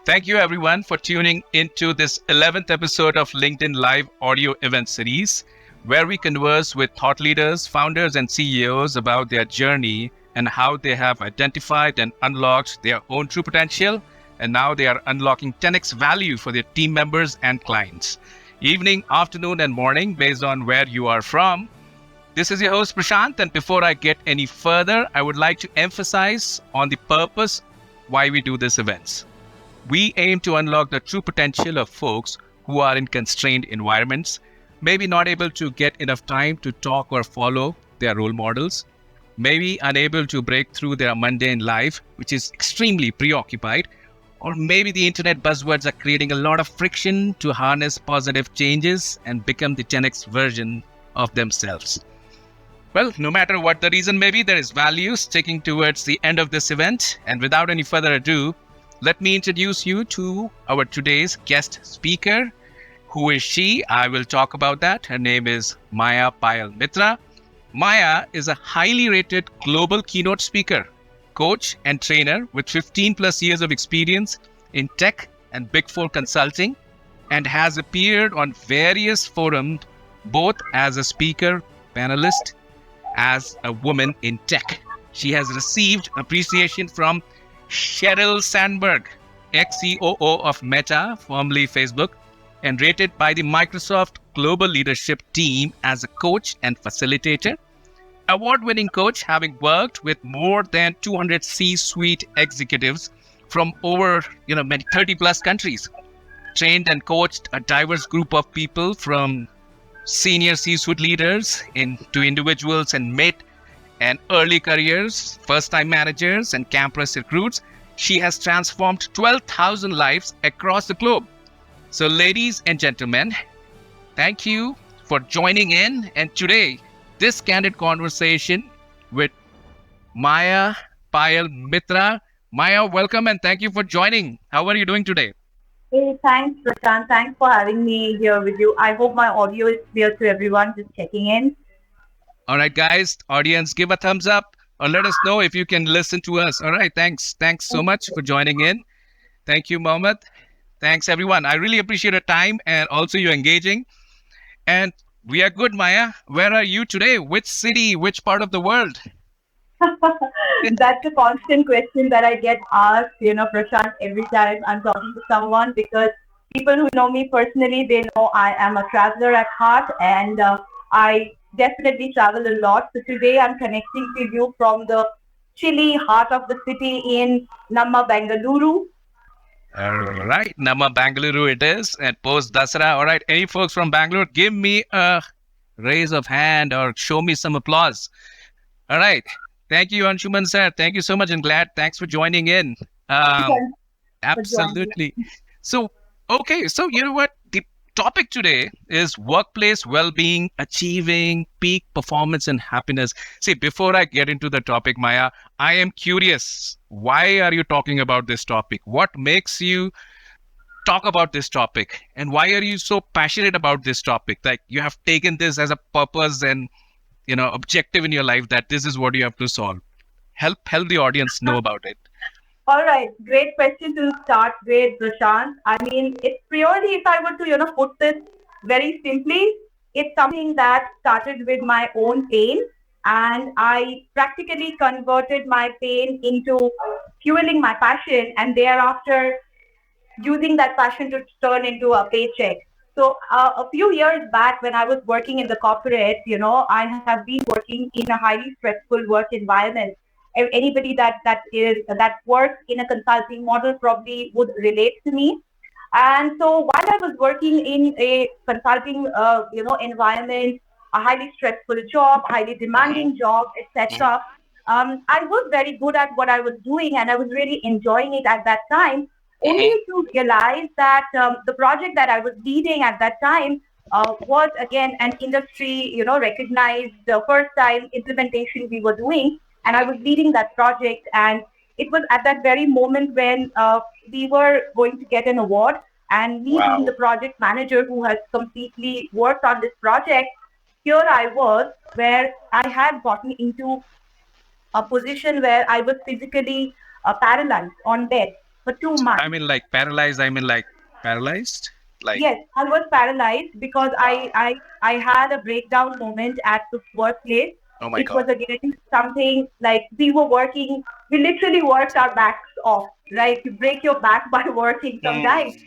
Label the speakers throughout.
Speaker 1: Thank you everyone for tuning into this 11th episode of LinkedIn Live audio event series, where we converse with thought leaders, founders, and CEOs about their journey and how they have identified and unlocked their own true potential. And now they are unlocking 10x value for their team members and clients. Evening, afternoon, and morning, based on where you are from. This is your host, Prashant. And before I get any further, I would like to emphasize on the purpose why we do these events. We aim to unlock the true potential of folks who are in constrained environments, maybe not able to get enough time to talk or follow their role models, maybe unable to break through their mundane life, which is extremely preoccupied, or maybe the internet buzzwords are creating a lot of friction to harness positive changes and become the 10x version of themselves. Well, no matter what the reason may be, there is value sticking towards the end of this event. And without any further ado, let me introduce you to our today's guest speaker. Who is she? I will talk about that. Her name is Myah Payel Mitra. Myah is a highly rated global keynote speaker, coach, and trainer with 15 plus years of experience in tech and Big Four consulting, and has appeared on various forums, both as a speaker, panelist, as a woman in tech. She has received appreciation from Sheryl Sandberg, ex-COO of Meta, formerly Facebook, and rated by the Microsoft Global Leadership Team as a coach and facilitator. Award-winning coach, having worked with more than 200 C-suite executives from over 30 plus countries. Trained and coached a diverse group of people from senior C-suite leaders to individuals in mid and early careers, first-time managers, and campus recruits. She has transformed 12,000 lives across the globe. So ladies and gentlemen, thank you for joining in. And today, this candid conversation with Myah Payel Mitra. Myah, welcome and thank you for joining. How are you doing today?
Speaker 2: Hey, thanks, Prashant. Thanks for having me here with you. I hope my audio is clear to everyone just checking in.
Speaker 1: All right, guys, audience, give a thumbs up or let us know if you can listen to us. All right, thanks. Thanks so much for joining in. Thank you, Mohammed. Thanks, everyone. I really appreciate your time and also you engaging. And we are good, Myah. Where are you today? Which city, which part of the world?
Speaker 2: That's a constant question that I get asked, Prashant, every time I'm talking to someone, because people who know me personally, they know I am a traveler at heart, and I definitely travel a lot. So today I'm connecting to you from the chilly heart of the city in Namma, Bengaluru.
Speaker 1: All right, Nama Bangalore it is, and post Dasara. All right, any folks from Bangalore, give me a raise of hand or show me some applause. All right, thank you, Anshuman sir. Thank you so much, and glad. Thanks for joining in. Um,
Speaker 2: Thanks for joining.
Speaker 1: Absolutely. So, okay, so you know what? The topic today is workplace well-being, achieving peak performance and happiness. See, before I get into the topic, Myah, I am curious. Why are you talking about this topic? What makes you talk about this topic? And why are you so passionate about this topic? Like you have taken this as a purpose and objective in your life that this is what you have to solve. Help the audience know about it.
Speaker 2: All right, great question to start with, Prashant. I mean, it's purely, if I were to, put this very simply, it's something that started with my own pain, and I practically converted my pain into fueling my passion, and thereafter using that passion to turn into a paycheck. So a few years back, when I was working in the corporate, I have been working in a highly stressful work environment. Anybody that works in a consulting model probably would relate to me. And so while I was working in a consulting, environment, a highly stressful job, highly demanding job, etc., I was very good at what I was doing, and I was really enjoying it at that time. Only to realize that the project that I was leading at that time was again an industry, recognized the first time implementation we were doing, and I was leading that project. And it was at that very moment when we were going to get an award, and me being the project manager who has completely worked on this project, here I was, where I had gotten into a position where I was physically paralyzed on bed for 2 months.
Speaker 1: I mean, like paralyzed. I mean, like paralyzed. Like
Speaker 2: Yes, I was paralyzed because I had a breakdown moment at the workplace.
Speaker 1: oh my
Speaker 2: It was
Speaker 1: god.
Speaker 2: again something like we were working, we literally worked our backs off, right? You break your back by working sometimes.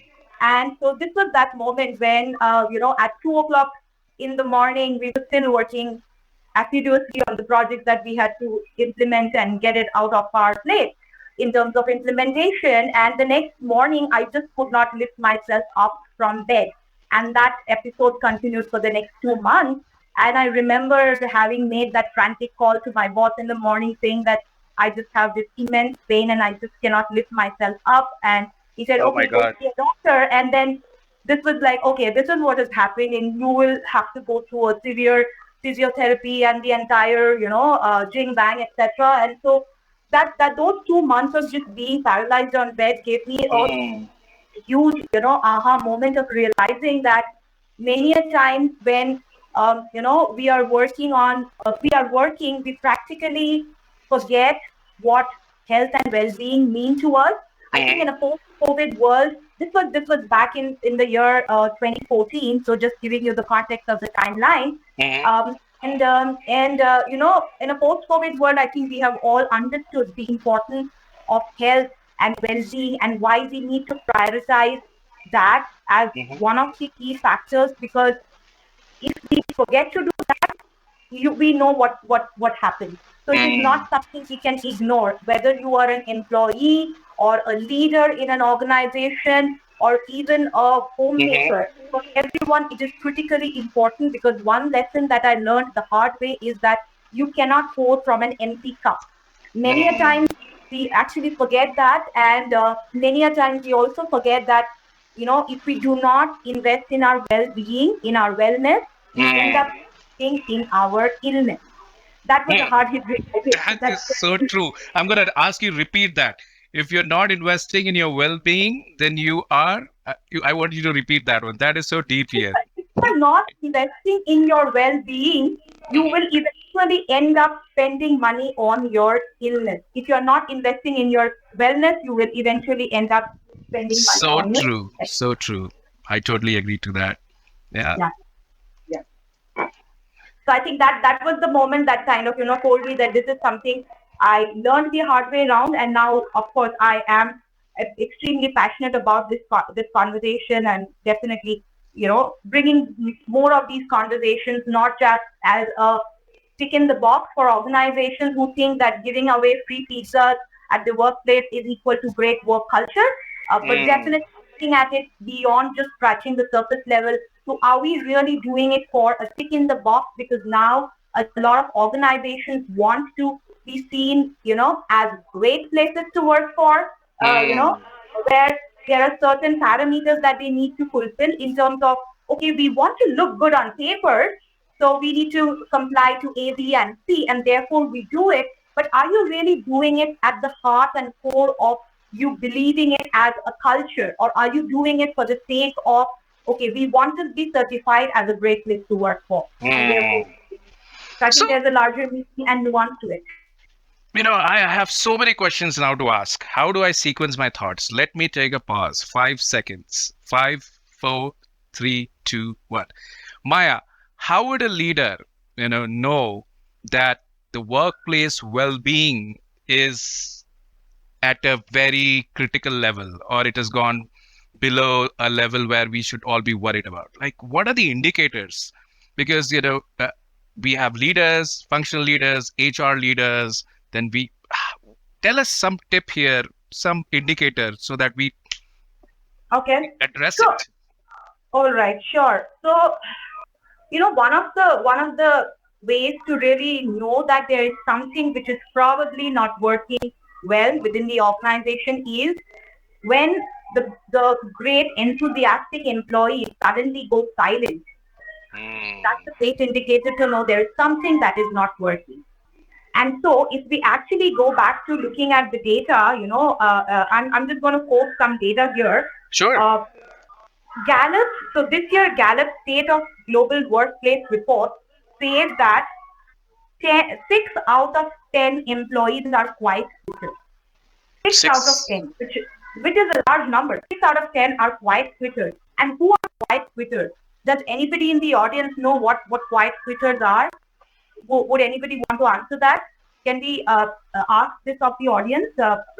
Speaker 2: And so this was that moment when, at 2 o'clock in the morning, we were still working assiduously on the project that we had to implement and get it out of our plate in terms of implementation. And the next morning, I just could not lift myself up from bed. And that episode continued for the next 2 months. And I remember having made that frantic call to my boss in the morning saying that I just have this immense pain and I just cannot lift myself up. And he said,
Speaker 1: Oh my
Speaker 2: okay, go
Speaker 1: god.
Speaker 2: see a doctor. And then this was like, okay, this is what is happening, and you will have to go through a severe physiotherapy and the entire, jing bang, etc. And so that those 2 months of just being paralyzed on bed gave me a huge, aha moment of realizing that many a times when, we are working, we practically forget what health and well-being mean to us. I think in a post-COVID world, this was back in the year 2014. So just giving you the context of the timeline. In a post-COVID world, I think we have all understood the importance of health and well-being and why we need to prioritize that as one of the key factors, because if we forget to do that, we know what happens. So it is not something we can ignore, whether you are an employee or a leader in an organization or even a homemaker. For everyone, it is critically important, because one lesson that I learned the hard way is that you cannot pour from an empty cup. Many a time we actually forget that, and many a time we also forget that, if we do not invest in our well-being, in our wellness, we end up in our illness. That was a hard hit.
Speaker 1: That is so true. I'm gonna ask you repeat that. If you're not investing in your well-being, then you are. I want you to repeat that one. That is so deep here.
Speaker 2: If you are not investing in your well-being, you will eventually end up spending money on your illness. If you are not investing in your wellness, you will eventually end up spending money
Speaker 1: So
Speaker 2: on your
Speaker 1: true.
Speaker 2: illness.
Speaker 1: So true. I totally agree to that. Yeah.
Speaker 2: Yeah. Yeah. So I think that was the moment that kind of, told me that this is something I learned the hard way around. And now, of course, I am extremely passionate about this conversation, and definitely, bringing more of these conversations, not just as a tick in the box for organizations who think that giving away free pizzas at the workplace is equal to great work culture, but definitely looking at it beyond just scratching the surface level. So are we really doing it for a tick in the box? Because now a lot of organizations want to be seen, as great places to work for, where there are certain parameters that they need to fulfill in terms of, okay, we want to look good on paper, so we need to comply to A, B, and C, and therefore we do it. But are you really doing it at the heart and core of you believing it as a culture, or are you doing it for the sake of, okay, we want to be certified as a great place to work for? And therefore, so I think there's a larger meaning and nuance to it.
Speaker 1: I have so many questions now to ask. How do I sequence my thoughts? Let me take a pause. 5 seconds. 5, 4, 3, 2, 1. Myah, how would a leader, know that the workplace well-being is at a very critical level, or it has gone below a level where we should all be worried about? Like, what are the indicators? Because, we have leaders, functional leaders, HR leaders, then we tell us some tip here, some indicator so that we address it.
Speaker 2: All right, sure. So, one of the ways to really know that there is something which is probably not working well within the organization is when the great enthusiastic employee suddenly goes silent. That's a great indicator to know there is something that is not working. And so if we actually go back to looking at the data, I'm just going to quote some data here.
Speaker 1: Sure.
Speaker 2: Gallup, so this year Gallup State of Global Workplace Report says that 6 out of 10 employees are quite bitter. 6 out of 10. which is a large number. 6 out of 10 are quiet quitters. And who are quiet quitters? Does anybody in the audience know what quiet quitters are? Would anybody want to answer that? Can we ask this of the audience?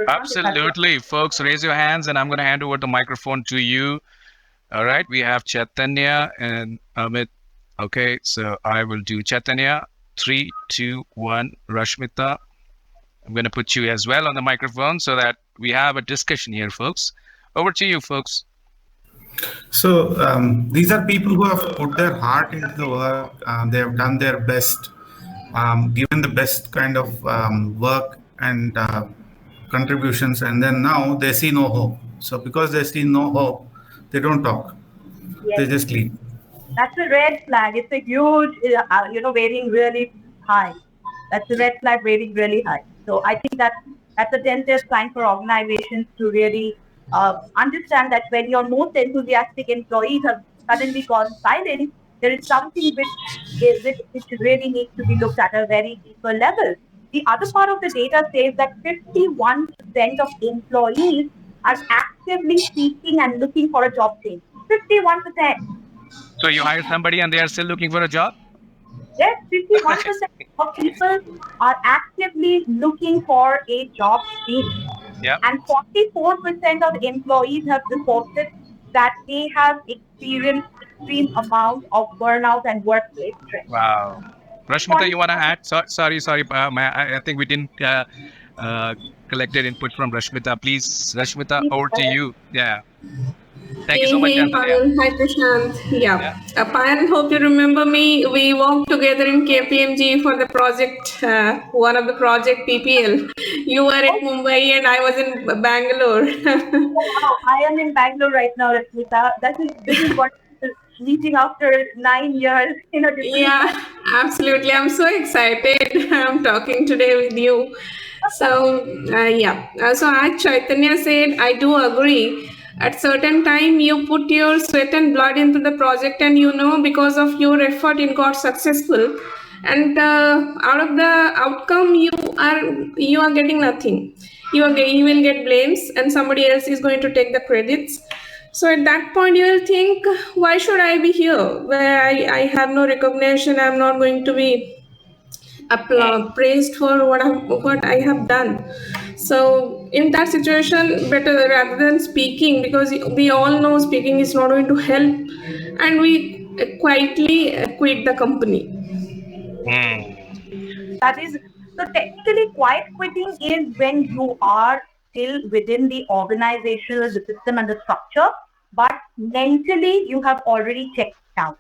Speaker 1: Absolutely. Folks, raise your hands and I'm going to hand over the microphone to you. All right. We have Chaitanya and Amit. Okay. So I will do Chaitanya. 3, 2, 1. Rashmita. I'm going to put you as well on the microphone so that we have a discussion here, folks. Over to you, folks.
Speaker 3: So these are people who have put their heart into the work. They have done their best, given the best kind of work and contributions, and then now they see no hope. So because they see no hope, they don't talk. Yes. They just leave.
Speaker 2: That's a red flag. It's a huge, weighing really high. That's a red flag weighing really high. So I think that's a tentative sign for organizations to really understand that when your most enthusiastic employees have suddenly gone silent, there is something which really needs to be looked at a very deeper level. The other part of the data says that 51% of employees are actively seeking and looking for a job change. 51%.
Speaker 1: So you hire somebody and they are still looking for a job?
Speaker 2: Yes, 51% of people are actively looking for a job change.
Speaker 1: Yeah.
Speaker 2: And 44% of employees have reported that they have experienced extreme amount of burnout and workplace stress.
Speaker 1: Wow. Rashmita, you want to add? Sorry. I think we didn't collected input from Rashmita. Please, Rashmita, over to you. Yeah. Thank you so much,
Speaker 4: Payel. Hi, Prashant. Yeah. Payel, hope you remember me. We worked together in KPMG for the project, one of the project PPL. You were at Mumbai and I was in Bangalore.
Speaker 2: Wow, I am in Bangalore right now, Rashmita. This is what meeting after 9 years in a different
Speaker 4: Yeah, absolutely. I'm so excited. I'm talking today with you. So, so as Chaitanya said, I do agree. At certain time, you put your sweat and blood into the project, and because of your effort, it got successful. And out of the outcome, you are getting nothing. You will get blames, and somebody else is going to take the credits. So at that point, you will think, why should I be here where I have no recognition? I'm not going to be praised for what I have done. So in that situation, better rather than speaking, because we all know speaking is not going to help, and we quietly quit the company.
Speaker 2: That is, so technically quiet quitting is when you are still within the organizational, the system and the structure, but mentally you have already checked out.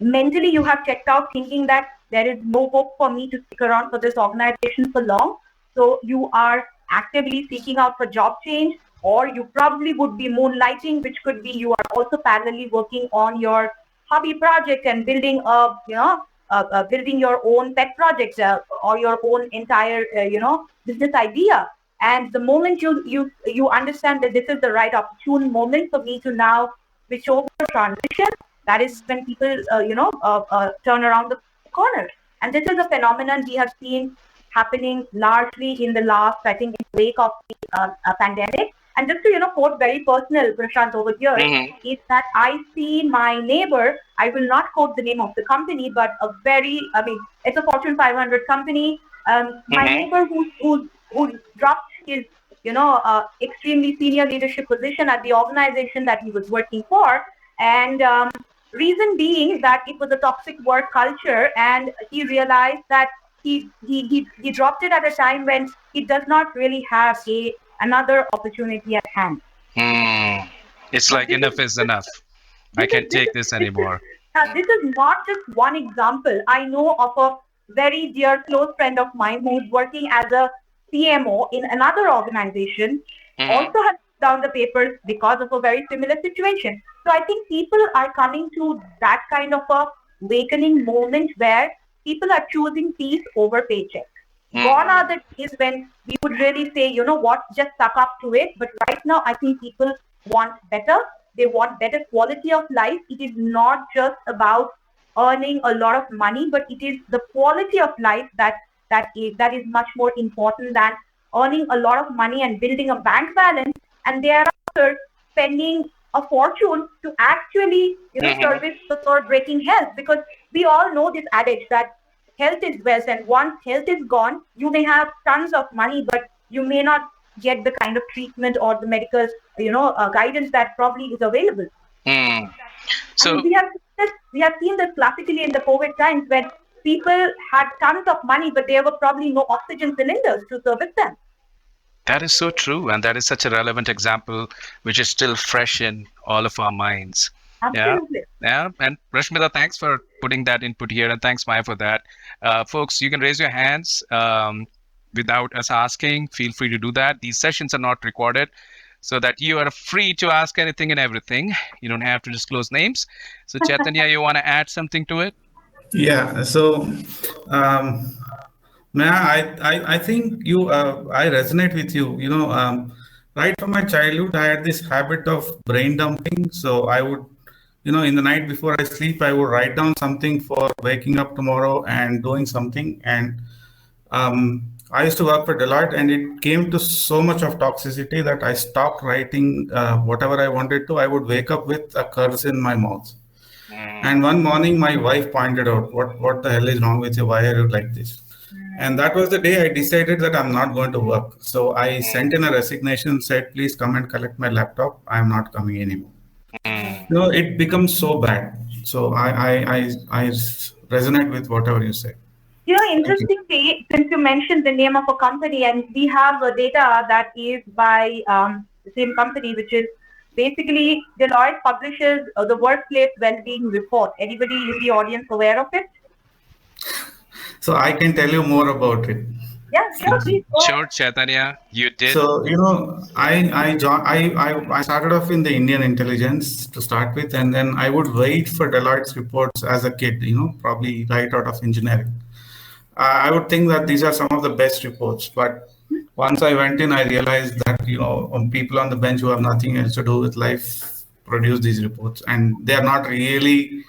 Speaker 2: Mentally you have checked out thinking that there is no hope for me to stick around for this organization for long. So you are actively seeking out for job change, or you probably would be moonlighting, which could be you are also parallelly working on your hobby project and building building your own pet project or your own entire business idea. And the moment you understand that this is the right opportune moment for me to now switch over, transition, that is when people turn around the corner. And this is a phenomenon we have seen happening largely in the last, I think, in the wake of the pandemic. And just to quote very personal, Prashant, over here, is that I see my neighbor, I will not quote the name of the company, but it's a Fortune 500 company. My neighbor who dropped his extremely senior leadership position at the organization that he was working for, and reason being that it was a toxic work culture, and he realized that he dropped it at a time when he does not really have another opportunity at hand.
Speaker 1: It's like enough is enough. I can't take this anymore.
Speaker 2: This is not just one example. I know of a very dear close friend of mine who's working as a CMO in another organization, also has down the papers because of a very similar situation. So I think people are coming to that kind of a awakening moment where people are choosing peace over paycheck. Gone are the days when we would really say, you know what, just suck up to it. But right now, I think people want better. They want better quality of life. It is not just about earning a lot of money, but it is the quality of life that is much more important than earning a lot of money and building a bank balance and they are after spending a fortune to actually, service or breaking health, because we all know this adage that health is wealth, and once health is gone, you may have tons of money, but you may not get the kind of treatment or the medical, guidance that probably is available.
Speaker 1: So
Speaker 2: we have seen this classically in the COVID times when people had tons of money, but there were probably no oxygen cylinders to service them.
Speaker 1: that is so true, and that is such a relevant example, which is still fresh in all of our minds.
Speaker 2: Absolutely.
Speaker 1: Yeah. And Rashmita, thanks for putting that input here, and thanks, Myah, for that. Folks, you can raise your hands without us asking. Feel free to do that. These sessions are not recorded, so that you are free to ask anything and everything. You don't have to disclose names. So, Chaitanya, you want to add something to it?
Speaker 3: Yeah. So, I think I resonate with you. Right from my childhood, I had this habit of brain dumping. So I would, in the night before I sleep, I would write down something for waking up tomorrow and doing something. And I used to work for Deloitte, and it came to so much of toxicity that I stopped writing whatever I wanted to. I would wake up with a curse in my mouth. And one morning, my wife pointed out, what the hell is wrong with you? Why are you like this? And that was the day I decided that I'm not going to work. So I sent in a resignation, said, please come and collect my laptop. I'm not coming anymore. It becomes so bad. So I resonate with whatever you say.
Speaker 2: Interestingly, since you mentioned the name of a company, and we have data that is by the same company, which is basically Deloitte publishes the workplace well-being report. Anybody in the audience aware of it?
Speaker 3: So I can tell you more about it.
Speaker 2: Yeah, sure, please go.
Speaker 1: Sure, Chaitanya, you did.
Speaker 3: So I started off in the Indian intelligence to start with, and then I would wait for Deloitte's reports as a kid. Probably right out of engineering. I would think that these are some of the best reports, but once I went in, I realized that people on the bench who have nothing else to do with life produce these reports, and they are not really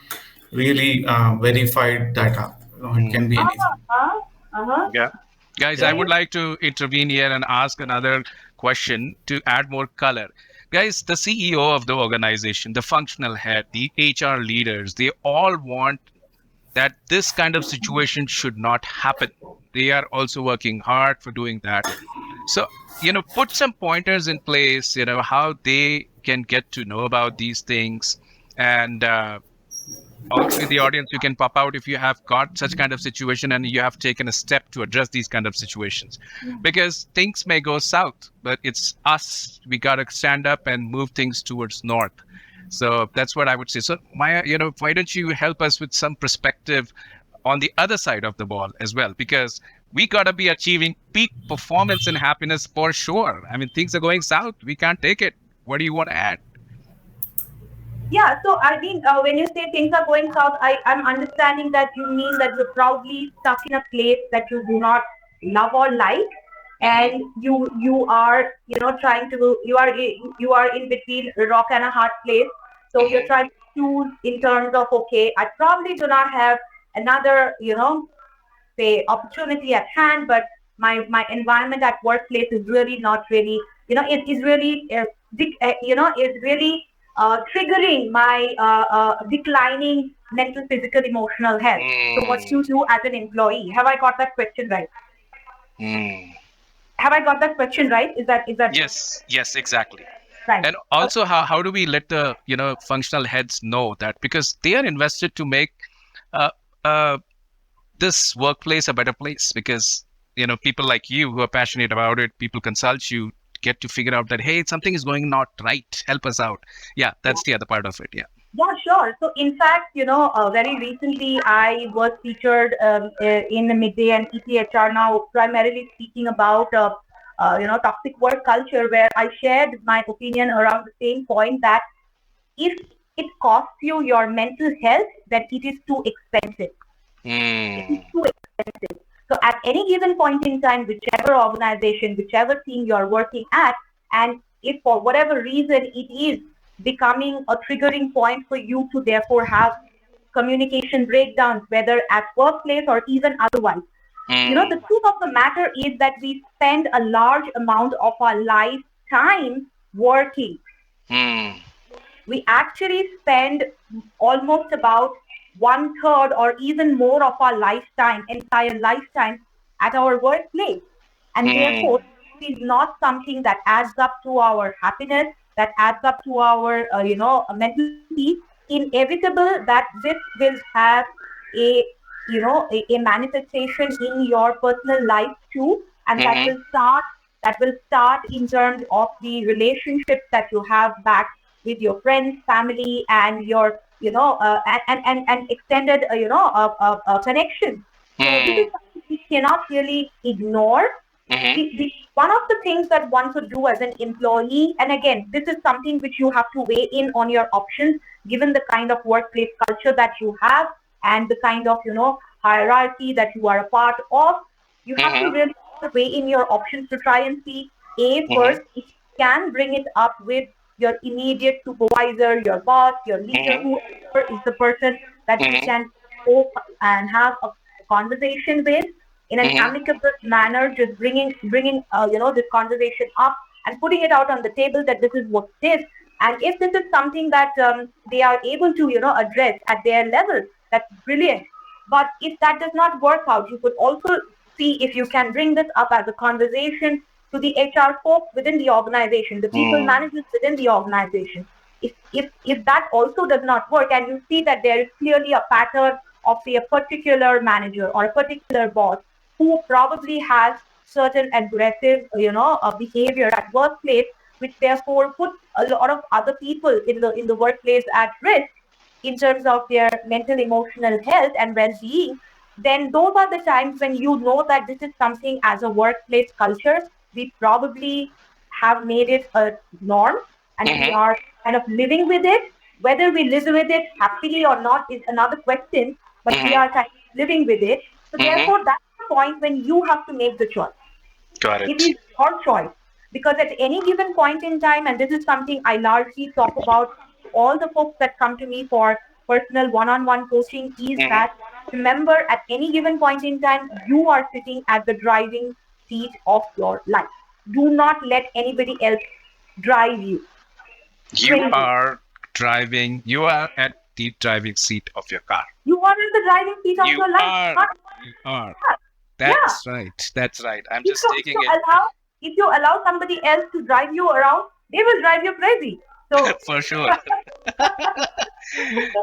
Speaker 3: verified data. It can be anything.
Speaker 1: Yeah. Guys, I would like to intervene here and ask another question to add more color. Guys, the CEO of the organization, the functional head, the HR leaders, they all want that this kind of situation should not happen. They are also working hard for doing that. So, put some pointers in place, how they can get to know about these things. And also in the audience, you can pop out if you have got such kind of situation and you have taken a step to address these kind of situations. Because things may go south, but it's us. We got to stand up and move things towards north. So that's what I would say. So Myah, why don't you help us with some perspective on the other side of the ball as well? Because we got to be achieving peak performance and happiness for sure. I mean, things are going south. We can't take it. What do you want to add?
Speaker 2: Yeah, so I mean, when you say things are going south, I'm understanding that you mean that you're probably stuck in a place that you do not love or like, and you are trying to you are in between a rock and a hard place. So you're trying to choose in terms of, okay, I probably do not have another say opportunity at hand, but my environment at workplace is really not really it is really is really triggering my declining mental, physical, emotional health. So what you do as an employee? Have I got that question right? Have I got that question right? Is that
Speaker 1: Yes, exactly.
Speaker 2: right?
Speaker 1: And also, how do we let the functional heads know that, because they are invested to make this workplace a better place, because people like you who are passionate about it, people consult you, get to figure out that, hey, something is going not right, help us out. Yeah, that's the other part of it. Yeah,
Speaker 2: sure. So in fact, very recently I was featured in the Midday and ETHR, now primarily speaking about toxic work culture, where I shared my opinion around the same point that if it costs you your mental health, then it is too expensive. It is too expensive. So at any given point in time, whichever organization, whichever team you're working at, and if for whatever reason it is becoming a triggering point for you to therefore have communication breakdowns, whether at workplace or even otherwise, the truth of the matter is that we spend a large amount of our lifetime working.
Speaker 1: Hmm.
Speaker 2: We actually spend almost about 1/3 or even more of our entire lifetime at our workplace. And therefore, it is not something that adds up to our happiness, that adds up to our, mental peace. Inevitable that this will have a, a manifestation in your personal life too. And that will start in terms of the relationships that you have back with your friends, family, and your, and extended, connection. So this is something we cannot really ignore. One of the things that one should do as an employee, and again, this is something which you have to weigh in on your options, given the kind of workplace culture that you have and the kind of, hierarchy that you are a part of. You have to really weigh in your options to try and see, first, if you can bring it up with your immediate supervisor, your boss, your leader, whoever is the person that you can go and have a conversation with in an amicable manner, just bringing this conversation up and putting it out on the table that this is what it is. And if this is something that they are able to address at their level, that's brilliant. But if that does not work out, you could also see if you can bring this up as a conversation to the HR folks within the organization, the people managers within the organization. If that also does not work, and you see that there is clearly a pattern of, say, a particular manager or a particular boss who probably has certain aggressive, behavior at workplace, which therefore puts a lot of other people in the workplace at risk in terms of their mental, emotional health and well-being, then those are the times when you know that this is something as a workplace culture, we probably have made it a norm and we are kind of living with it. Whether we live with it happily or not is another question, but we are kind of living with it. So therefore, that's the point when you have to make the choice.
Speaker 1: Got it.
Speaker 2: It is your choice. Because at any given point in time, and this is something I largely talk about all the folks that come to me for personal one-on-one coaching, is that remember, at any given point in time, you are sitting at the driving seat of your life. Do not let anybody else drive you.
Speaker 1: You are driving. You are at the driving seat of your car.
Speaker 2: You are in the driving seat of your life.
Speaker 1: You are. That's right. That's right. I'm just taking it.
Speaker 2: If you allow somebody else to drive you around, they will drive you crazy. So
Speaker 1: for sure.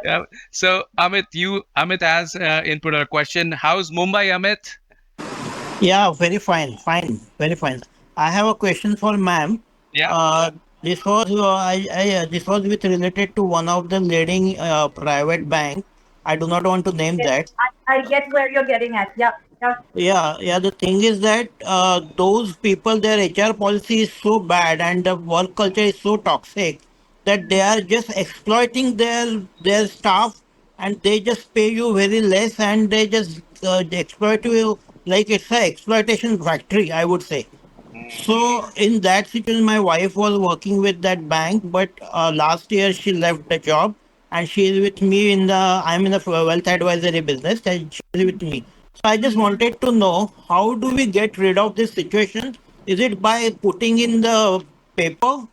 Speaker 1: Yeah. So Amit has input a question. How's Mumbai, Amit?
Speaker 5: Yeah, very fine, very fine. I have a question for ma'am.
Speaker 1: Yeah.
Speaker 5: This was this was with related to one of the leading private bank. I do not want to name that.
Speaker 2: I get where you're getting at. Yeah.
Speaker 5: Yeah. The thing is that those people, their HR policy is so bad and the work culture is so toxic that they are just exploiting their staff, and they just pay you very less, and they just exploit you like it's a exploitation factory, I would say. So in that situation, my wife was working with that bank, but last year she left the job, and she is with me in the. I'm in the wealth advisory business, and she is with me. So I just wanted to know, how do we get rid of this situation? Is it by putting in the paper,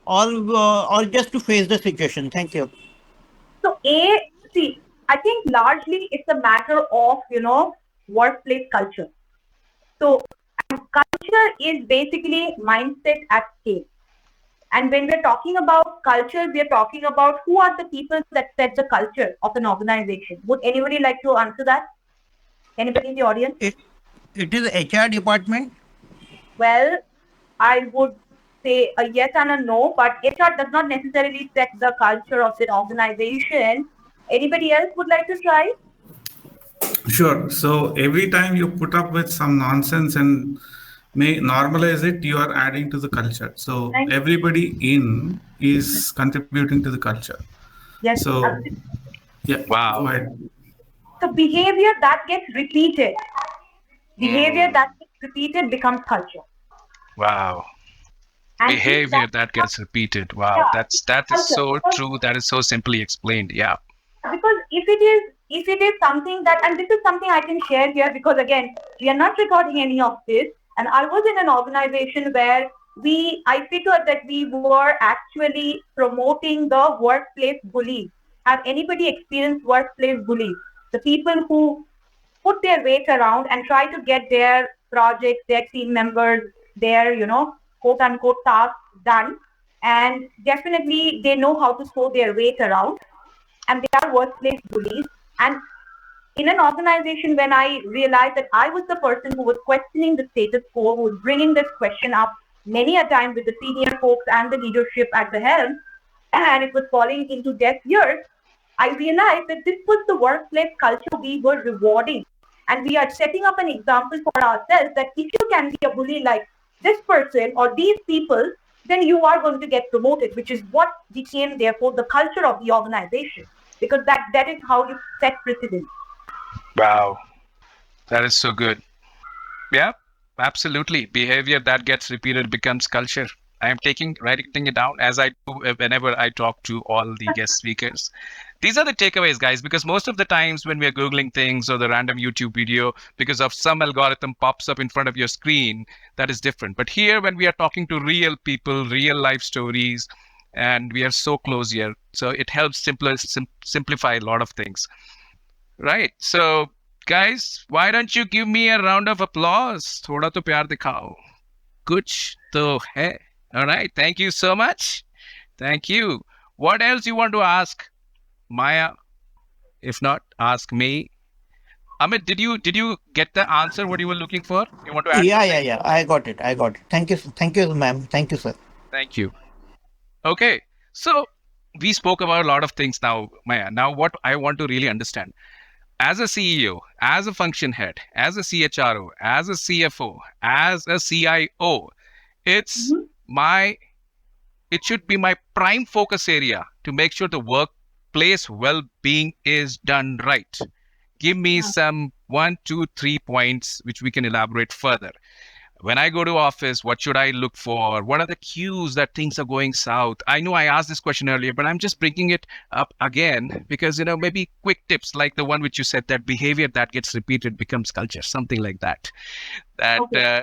Speaker 5: or just to face the situation? Thank you.
Speaker 2: So I think largely it's a matter of workplace culture. So culture is basically mindset at scale. And when we're talking about culture, we're talking about who are the people that set the culture of an organization. Would anybody like to answer that? Anybody in the audience?
Speaker 5: It is HR department.
Speaker 2: Well, I would say a yes and a no, but HR does not necessarily set the culture of the organization. Anybody else would like to try?
Speaker 3: Sure. So every time you put up with some nonsense and may normalize it, you are adding to the culture. So everybody in is contributing to the culture.
Speaker 2: Yes.
Speaker 3: So
Speaker 2: Absolutely.
Speaker 3: yeah.
Speaker 1: Wow.
Speaker 3: Go ahead.
Speaker 2: So behavior that gets repeated, becomes culture.
Speaker 1: Wow.
Speaker 2: And
Speaker 1: behavior that gets repeated. Wow.
Speaker 2: Yeah,
Speaker 1: That is so true. That is so simply explained. Yeah.
Speaker 2: Because if it is something that, and this is something I can share here, because again, we are not recording any of this. And I was in an organization where I figured that we were actually promoting the workplace bullies. Have anybody experienced workplace bullies? The people who put their weight around and try to get their projects, their team members, their, quote unquote tasks done. And definitely they know how to throw their weight around, and they are workplace bullies. And in an organization, when I realized that I was the person who was questioning the status quo, who was bringing this question up many a time with the senior folks and the leadership at the helm, and it was falling into deaf ears, I realized that this was the workplace culture we were rewarding. And we are setting up an example for ourselves that if you can be a bully like this person or these people, then you are going to get promoted, which is what became, therefore, the culture of the organization, because that is how you set precedent.
Speaker 1: Wow, that is so good. Yeah, absolutely. Behavior that gets repeated becomes culture. I am writing it down as I do whenever I talk to all the guest speakers. These are the takeaways, guys, because most of the times when we're Googling things or the random YouTube video, because of some algorithm pops up in front of your screen, that is different. But here, when we are talking to real people, real life stories, and we are so close here, so it helps simplify a lot of things. Right. So, guys, why don't you give me a round of applause? थोड़ा तो प्यार दिखाओ. कुछ तो है. All right. Thank you so much. Thank you. What else you want to ask, Myah? If not, ask me. Amit, did you get the answer what you were looking for? You want to add?
Speaker 5: Yeah. I got it. Thank you, ma'am. Thank you, sir.
Speaker 1: Thank you. Okay. So we spoke about a lot of things now, Myah. Now, what I want to really understand. As a CEO, as a function head, as a CHRO, as a CFO, as a CIO, it should be my prime focus area to make sure the workplace well-being is done right. Give me some 1, 2, 3 points which we can elaborate further. When I go to office, what should I look for? What are the cues that things are going south? I know I asked this question earlier, but I'm just bringing it up again because, maybe quick tips like the one which you said, that behavior that gets repeated becomes culture, something like that.
Speaker 2: Okay.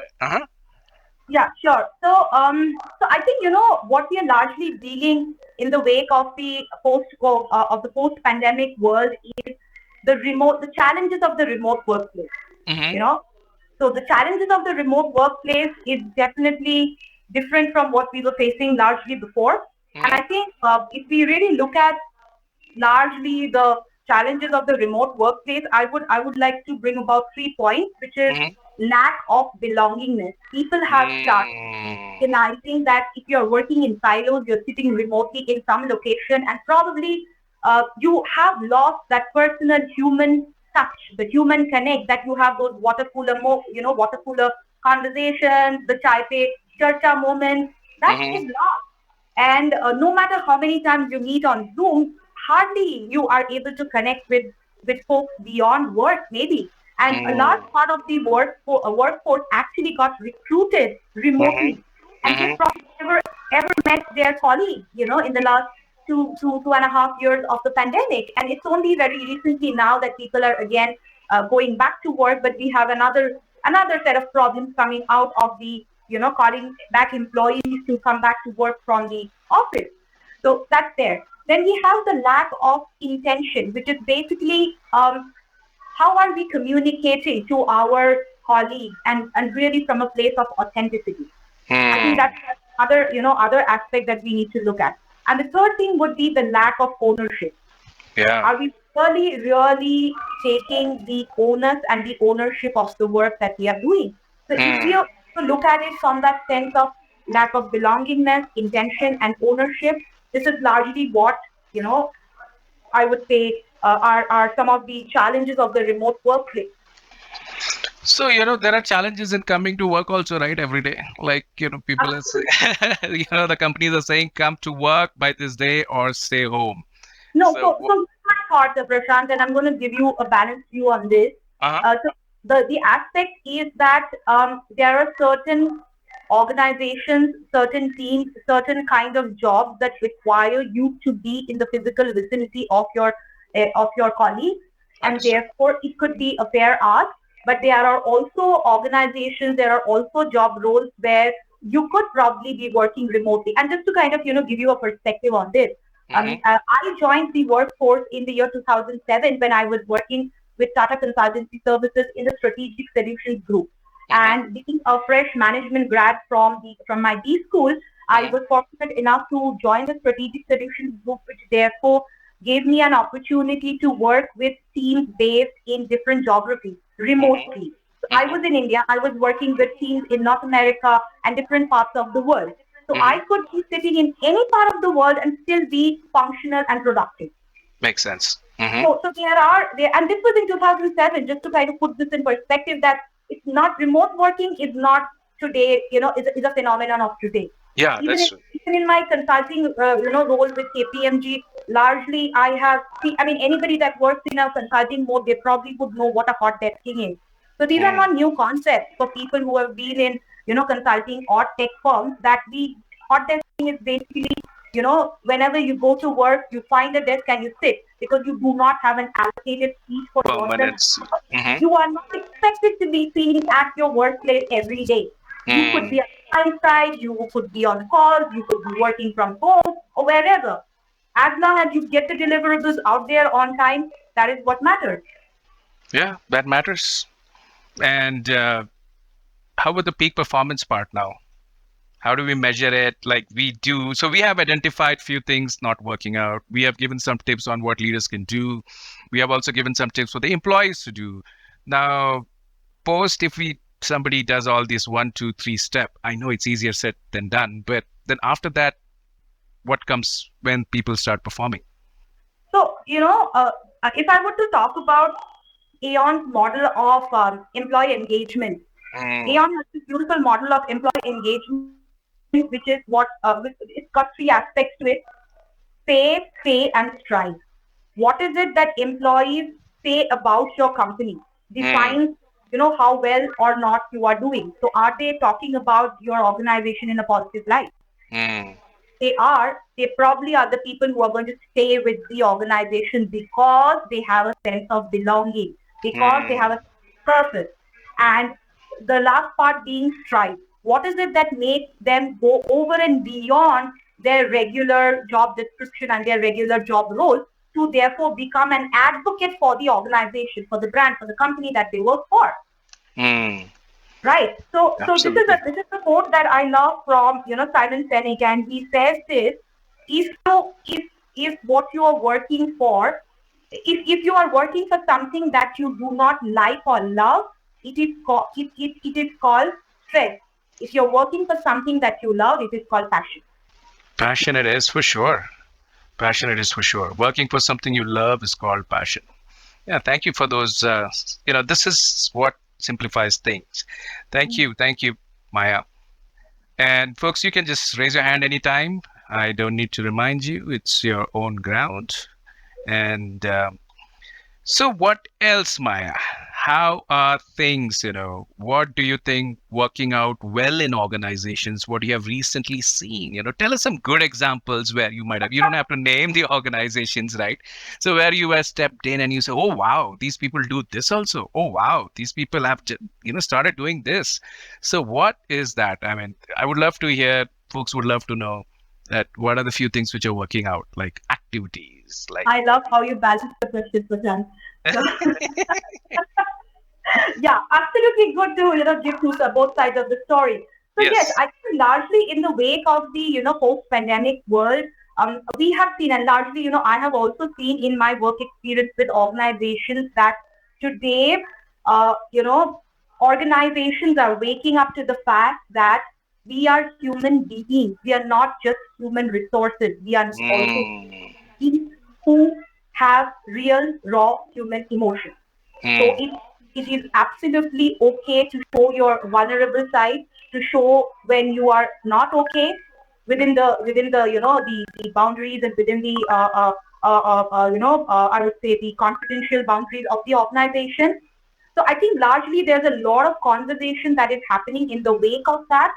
Speaker 2: Yeah, sure. So I think, what we are largely dealing in the wake of the post-pandemic world is the challenges of the remote workplace.
Speaker 1: Mm-hmm.
Speaker 2: So the challenges of the remote workplace is definitely different from what we were facing largely before. Mm-hmm. And I think if we really look at largely the challenges of the remote workplace, I would like to bring about 3 points, which is lack of belongingness. People have started recognizing that if you're working in silos, you're sitting remotely in some location, and probably you have lost that personal human touch, the human connect, that you have those water cooler conversations, the chai pe charcha moments, that is lost. And no matter how many times you meet on Zoom, hardly you are able to connect with folks beyond work, maybe. And a large part of the workforce actually got recruited remotely. And they probably ever met their colleagues, in the last two and a half years of the pandemic. And it's only very recently now that people are again going back to work, but we have another set of problems coming out of the, calling back employees to come back to work from the office. So that's there. Then we have the lack of intention, which is basically how are we communicating to our colleagues and really from a place of authenticity. I think that's other aspect that we need to look at. And the third thing would be the lack of ownership.
Speaker 1: Yeah.
Speaker 2: Are we really taking the onus and the ownership of the work that we are doing? So if you look at it from that sense of lack of belongingness, intention, and ownership, this is largely what, I would say are some of the challenges of the remote workplace.
Speaker 1: So, there are challenges in coming to work also, right? Every day. Like, people are saying, the companies are saying, come to work by this day or stay home.
Speaker 2: No, so my part, Prashant, and I'm going to give you a balanced view on this. So the aspect is that there are certain organizations, certain teams, certain kind of jobs that require you to be in the physical vicinity of your colleagues, and therefore it could be a fair ask. But there are also organizations, there are also job roles where you could probably be working remotely. And just to kind of, give you a perspective on this, I joined the workforce in the year 2007 when I was working with Tata Consultancy Services in the Strategic Solutions Group. And being a fresh management grad from my B school, I was fortunate enough to join the Strategic Solutions Group, which therefore gave me an opportunity to work with teams based in different geographies remotely. So I was in India, I was working with teams in North America and different parts of the world. So I could be sitting in any part of the world and still be functional and productive.
Speaker 1: Makes sense.
Speaker 2: So and this was in 2007, just to kind of put this in perspective, that it's not remote working is not today, is a phenomenon of today.
Speaker 1: Yeah,
Speaker 2: even in my consulting, role with KPMG, largely I have, anybody that works in a consulting mode, they probably would know what a hot desking is. So these are not new concepts for people who have been in, consulting or tech firms. That the hot desking is basically, whenever you go to work, you find a desk and you sit, because you do not have an allocated seat for yourself. You are not expected to be sitting at your workplace every day. You could be outside, you could be on calls, you could be working from home or wherever. As long as you get the deliverables out there on time, that is what matters.
Speaker 1: Yeah, that matters. And how about the peak performance part now? How do we measure it? Like we do. So we have identified few things not working out. We have given some tips on what leaders can do. We have also given some tips for the employees to do. Now, if somebody does all this 1, 2, 3 step, I know it's easier said than done, but then after that, what comes when people start performing?
Speaker 2: So, if I were to talk about Aon's model of employee engagement, Aon has this beautiful model of employee engagement, which is it's got 3 aspects to it: say, and strive. What is it that employees say about your company? Defines, how well or not you are doing. So are they talking about your organization in a positive light? They probably are the people who are going to stay with the organization because they have a sense of belonging, because they have a purpose. And the last part being strive. What is it that makes them go over and beyond their regular job description and their regular job role to therefore become an advocate for the organization, for the brand, for the company that they work for? Right. So this is a quote that I love from Simon Sinek, and he says this: if what you are working for, if you are working for something that you do not like or love, it is called stress. If you're working for something that you love, it is called passion.
Speaker 1: Passionate is for sure. Passionate is for sure. Working for something you love is called passion. Yeah, thank you for those. This is what simplifies things. Thank you, Myah. And folks, you can just raise your hand anytime. I don't need to remind you. It's your own ground. And so what else, Myah? How are things, what do you think working out well in organizations? What you have recently seen? Tell us some good examples where you don't have to name the organizations, right? So where you have stepped in and you say, oh, wow, these people do this also. Oh, wow, these people have, started doing this. So what is that? I mean, I would love to hear, folks would love to know that what are the few things which are working out, like activities?
Speaker 2: I love how you balance the question, Prashant. Yeah, absolutely good to give to both sides of the story. So yes, I think largely in the wake of the post-pandemic world, we have seen, and largely I have also seen in my work experience with organizations, that today organizations are waking up to the fact that we are human beings. We are not just human resources. We are also beings who have real, raw human emotions. So it is absolutely okay to show your vulnerable side, to show when you are not okay within the the boundaries and within the I would say the confidential boundaries of the organization. So I think largely there's a lot of conversation that is happening in the wake of that,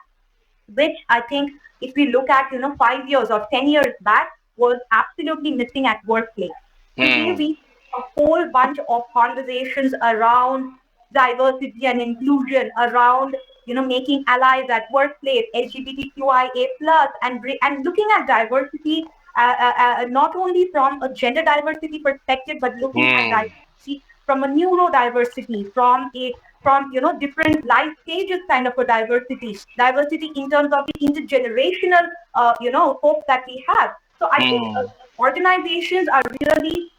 Speaker 2: which I think if we look at 5 years or 10 years back was absolutely missing at workplace. Today we a whole bunch of conversations around diversity and inclusion, around making allies at workplace, LGBTQIA plus, and looking at diversity not only from a gender diversity perspective, but looking at diversity from a neurodiversity, from different life stages kind of a diversity in terms of the intergenerational hope that we have. So I think organizations are really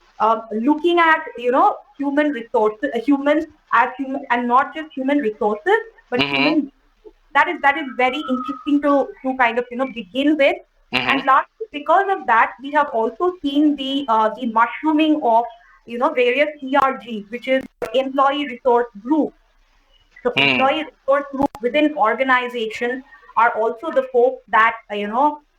Speaker 2: looking at human resources, humans as human, and not just human resources, but human. That is very interesting to kind of begin with. And lastly, because of that, we have also seen the mushrooming of various ERGs, which is employee resource group. So employee resource group within organizations are also the folks that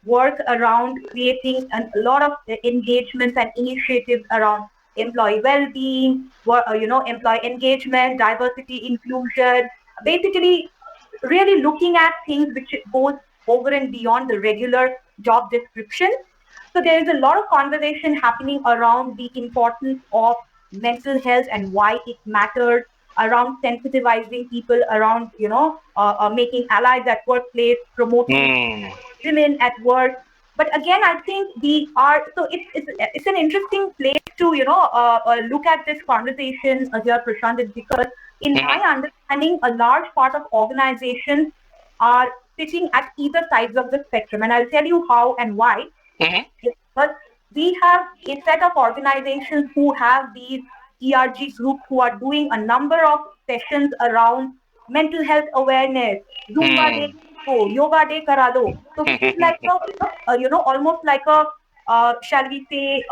Speaker 2: work around creating a lot of engagements and initiatives around employee well-being, employee engagement, diversity, inclusion, basically really looking at things which goes over and beyond the regular job description. So there is a lot of conversation happening around the importance of mental health and why it matters, around sensitizing people, around making allies at workplace, promoting women at work. But again, I think it's an interesting place to look at this conversation here, Prashant, is because in my understanding, a large part of organizations are sitting at either sides of the spectrum, and I'll tell you how and why. But we have a set of organizations who have these ERG groups who are doing a number of sessions around mental health awareness, Zumba day, yoga day karado. So which is like almost like a shall we say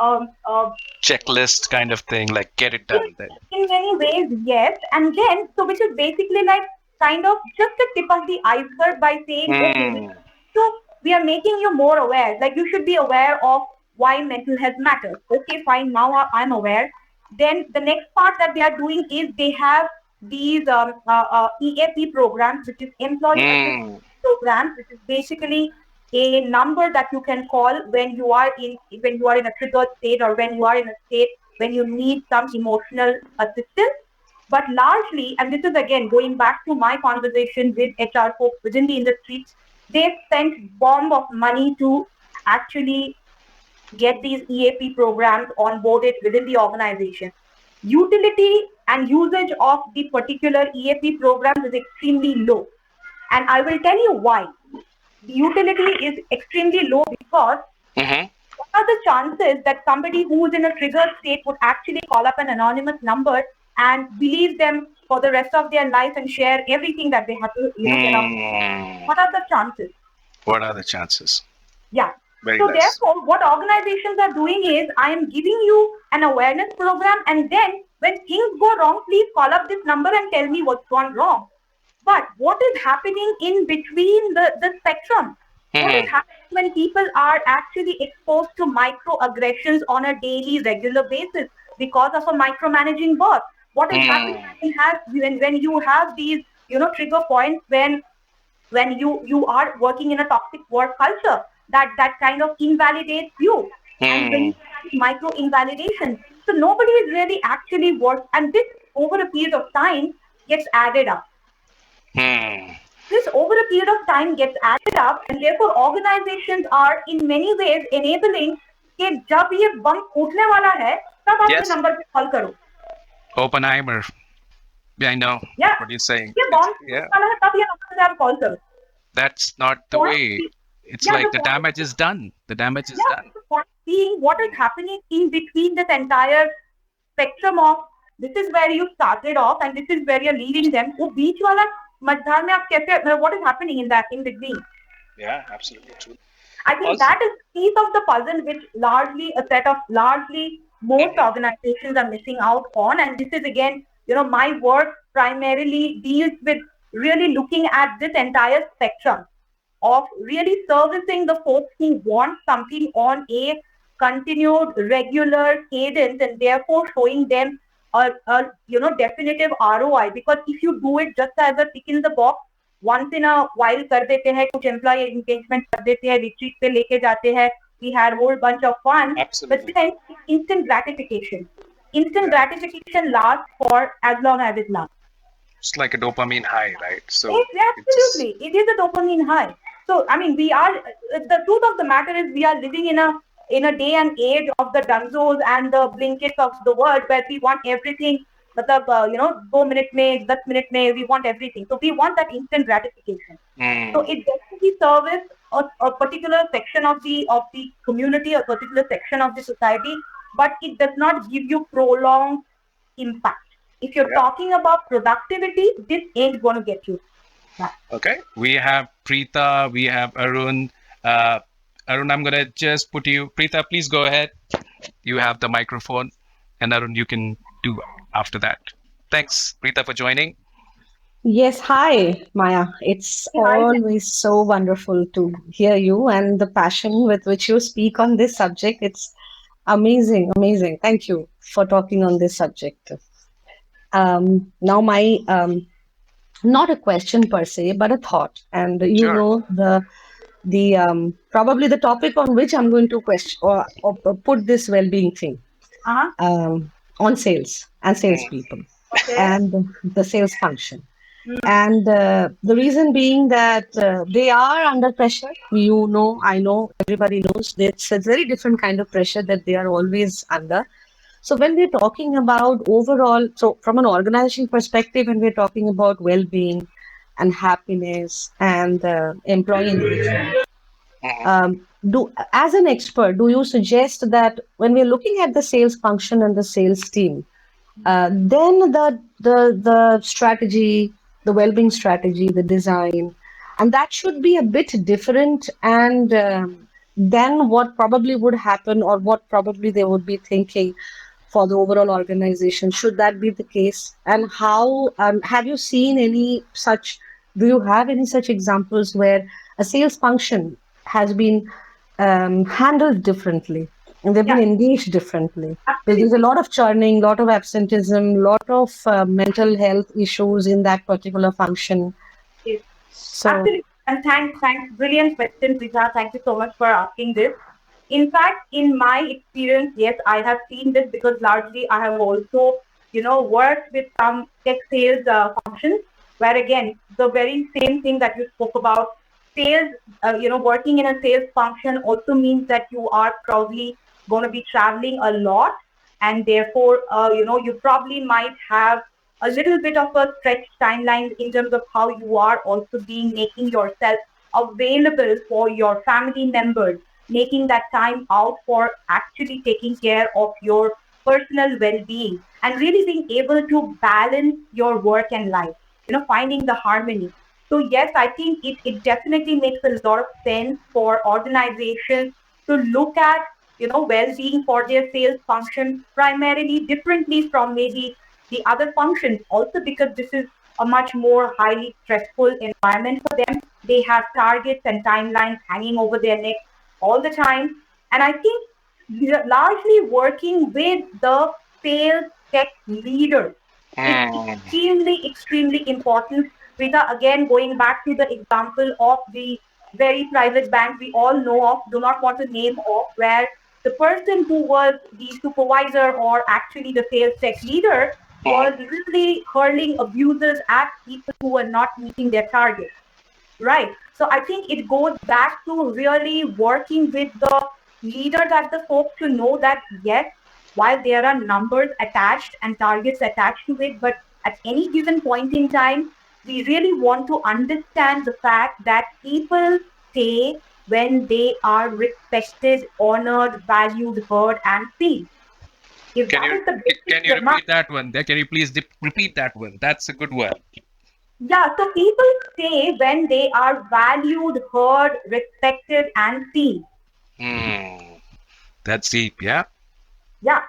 Speaker 1: checklist kind of thing, like get it done.
Speaker 2: In many ways, yes. And then which is basically like kind of just the tip of the iceberg by saying, okay, so we are making you more aware. Like you should be aware of why mental health matters. Okay, fine. Now I'm aware. Then the next part that they are doing is they have these EAP programs, which is employee assistance programs, which is basically a number that you can call when you are in a triggered state, or when you are in a state when you need some emotional assistance. But largely, and this is again going back to my conversation with HR folks within the industry, they've spent bomb of money to actually get these EAP programs onboarded within the organization. Utility and usage of the particular EAP programs is extremely low. And I will tell you why. The utility is extremely low because what are the chances that somebody who is in a triggered state would actually call up an anonymous number and believe them for the rest of their life and share everything that they have to get out? What are the chances?
Speaker 1: What are the chances?
Speaker 2: Yeah.
Speaker 1: Very
Speaker 2: so
Speaker 1: nice.
Speaker 2: Therefore, what organizations are doing is, I am giving you an awareness program, and then when things go wrong, please call up this number and tell me what's gone wrong. But what is happening in between the spectrum? What is happening when people are actually exposed to microaggressions on a daily, regular basis because of a micromanaging boss? What is happening when you have these trigger points when you are working in a toxic work culture that kind of invalidates you, and when you have micro invalidation? So nobody is really actually work, and this over a period of time gets added up. This over a period of time gets added up, and therefore organizations are in many ways enabling कि जब ये बम फूटने वाला है तब आप ये number पे call करो.
Speaker 1: Oppenheimer. Yeah, I know what you're saying.
Speaker 2: ये बम फूटने वाला है तब ये नंबर पे आप कॉल करो.
Speaker 1: That's not the way. It's like the damage is done. The damage is done.
Speaker 2: Seeing what is happening in between this entire spectrum of this is where you started off and this is where you're leading them. वो बीच वाला मझधार में आप कैसे, what is happening in between?
Speaker 1: Yeah, absolutely true.
Speaker 2: I think that is a piece of the puzzle which largely most organizations are missing out on. And this is again, my work primarily deals with really looking at this entire spectrum of really servicing the folks who want something on a continued regular cadence, and therefore showing them a definitive ROI. Because if you do it just as a tick in the box, once in a while कर देते हैं, कुछ employee engagement कर देते हैं, retreat पे लेके जाते हैं, we had a whole bunch of fun.
Speaker 1: Absolutely.
Speaker 2: But then instant gratification lasts for as long as it lasts.
Speaker 1: It's like a dopamine high, right? So
Speaker 2: Absolutely, it is a dopamine high. So I mean, we are, the truth of the matter is we are living in a day and age of the Dunzos and the Blinkits of the world, where we want everything. मतलब, 2 minute में, 10 minute में, we want everything. So we want that instant gratification. So it definitely serves a particular section of the community, a particular section of the society, but it does not give you prolonged impact. If you're talking about productivity, this ain't going to get you that.
Speaker 1: Okay, we have Preeta, we have Arun. Arun, I'm gonna just put you. Preeta, please go ahead. You have the microphone, and Arun, you can do after that. Thanks, Preeta, for joining.
Speaker 6: Yes, hi, Maya. It's always so wonderful to hear you and the passion with which you speak on this subject. It's amazing, amazing. Thank you for talking on this subject. Now, my not a question per se, but a thought, and you know the probably the topic on which I'm going to question or put this well-being thing on sales and salespeople and the sales function. And the reason being that they are under pressure. You know, I know, everybody knows it's a very different kind of pressure that they are always under. So when we're talking about overall, so from an organization perspective, when we're talking about well-being and happiness and employee engagement, as an expert, do you suggest that when we're looking at the sales function and the sales team, then the strategy, the well-being strategy, the design, and that should be a bit different, and then what probably would happen, or what probably they would be thinking for the overall organization? Should that be the case? And how have you seen any such? Do you have any such examples where a sales function has been handled differently and they've been engaged differently? Because there's a lot of churning, lot of absenteeism, lot of mental health issues in that particular function.
Speaker 2: Yes.
Speaker 6: So,
Speaker 2: absolutely. And thanks. Brilliant question, Prita. Thank you so much for asking this. In fact, in my experience, yes, I have seen this, because largely I have also, worked with some tech sales functions, where again, the very same thing that you spoke about, sales, working in a sales function also means that you are probably going to be traveling a lot, and therefore, you probably might have a little bit of a stretched timeline in terms of how you are also making yourself available for your family members, making that time out for actually taking care of your personal well-being, and really being able to balance your work and life, finding the harmony. So yes, I think it definitely makes a lot of sense for organizations to look at, well-being for their sales function primarily differently from maybe the other functions, also because this is a much more highly stressful environment for them. They have targets and timelines hanging over their neck all the time. And I think largely working with the sales tech leaders is extremely important. Rita, again, going back to the example of the very private bank we all know of, do not want to name off, where the person who was the supervisor or actually the sales tech leader was literally hurling abuses at people who were not meeting their targets. Right. So I think it goes back to really working with the leaders at the folks to know that, yes, while there are numbers attached and targets attached to it, but at any given point in time, we really want to understand the fact that people stay when they are respected, honored, valued, heard, and seen.
Speaker 1: Can you repeat that one? Can you please repeat that one? That's a good one.
Speaker 2: Yeah, so people stay when they are valued, heard, respected, and seen.
Speaker 1: That's deep, yeah?
Speaker 2: Yeah.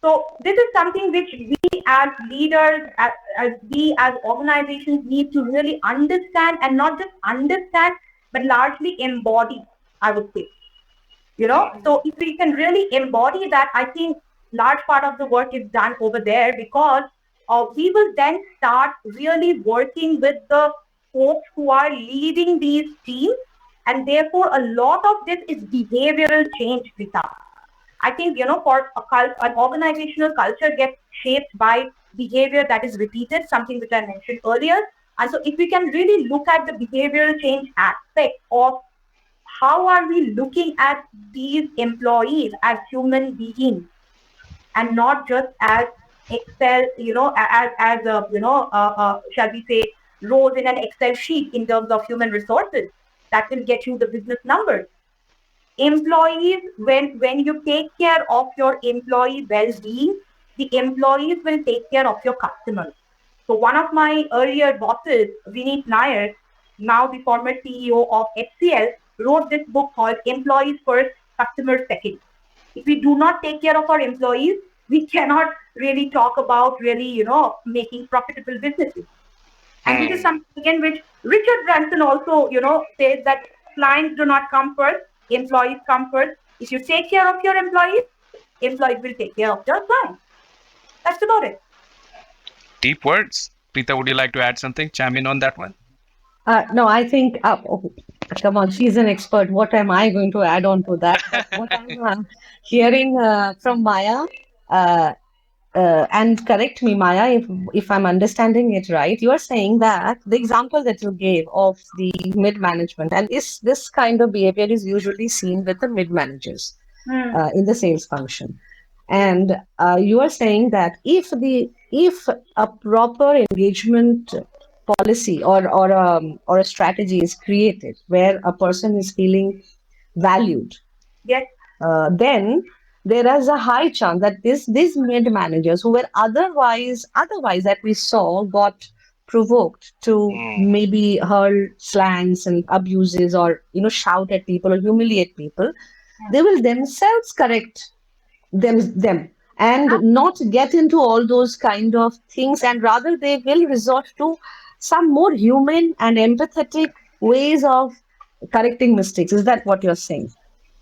Speaker 2: So this is something which we as leaders, we as organizations need to really understand, and not just understand, but largely embody, I would say. So if we can really embody that, I think large part of the work is done over there, because we will then start really working with the folks who are leading these teams, and therefore a lot of this is behavioral change, Rita. I think, for an organizational culture gets shaped by behavior that is repeated, something which I mentioned earlier. And so if we can really look at the behavioral change aspect of how are we looking at these employees as human beings and not just as Excel, as shall we say, rows in an Excel sheet in terms of human resources that will get you the business numbers. Employees, when you take care of your employee well-being, the employees will take care of your customers. So one of my earlier bosses, Vineet Nair, now the former CEO of HCL, wrote this book called Employees First, Customers Second. If we do not take care of our employees, we cannot really talk about really, making profitable businesses. And this is something again which Richard Branson also, says that clients do not come first, employees come first. If you take care of your employees will take care of your clients. That's about it.
Speaker 1: Deep words. Preeta, would you like to add something? Chime in on that one?
Speaker 6: No, I think, come on, she's an expert. What am I going to add on to that? But what I'm hearing from Myah, and correct me, Myah, if I'm understanding it right, you are saying that the example that you gave of the mid management, and this kind of behavior is usually seen with the mid managers in the sales function. And you are saying that if a proper engagement policy or a strategy is created where a person is feeling valued,
Speaker 2: Yes.
Speaker 6: then there is a high chance that these mid managers who were otherwise that we saw got provoked to maybe hurl slangs and abuses or shout at people or humiliate people, they will themselves correct them and not get into all those kind of things, and rather they will resort to some more human and empathetic ways of correcting mistakes. Is that what you're saying?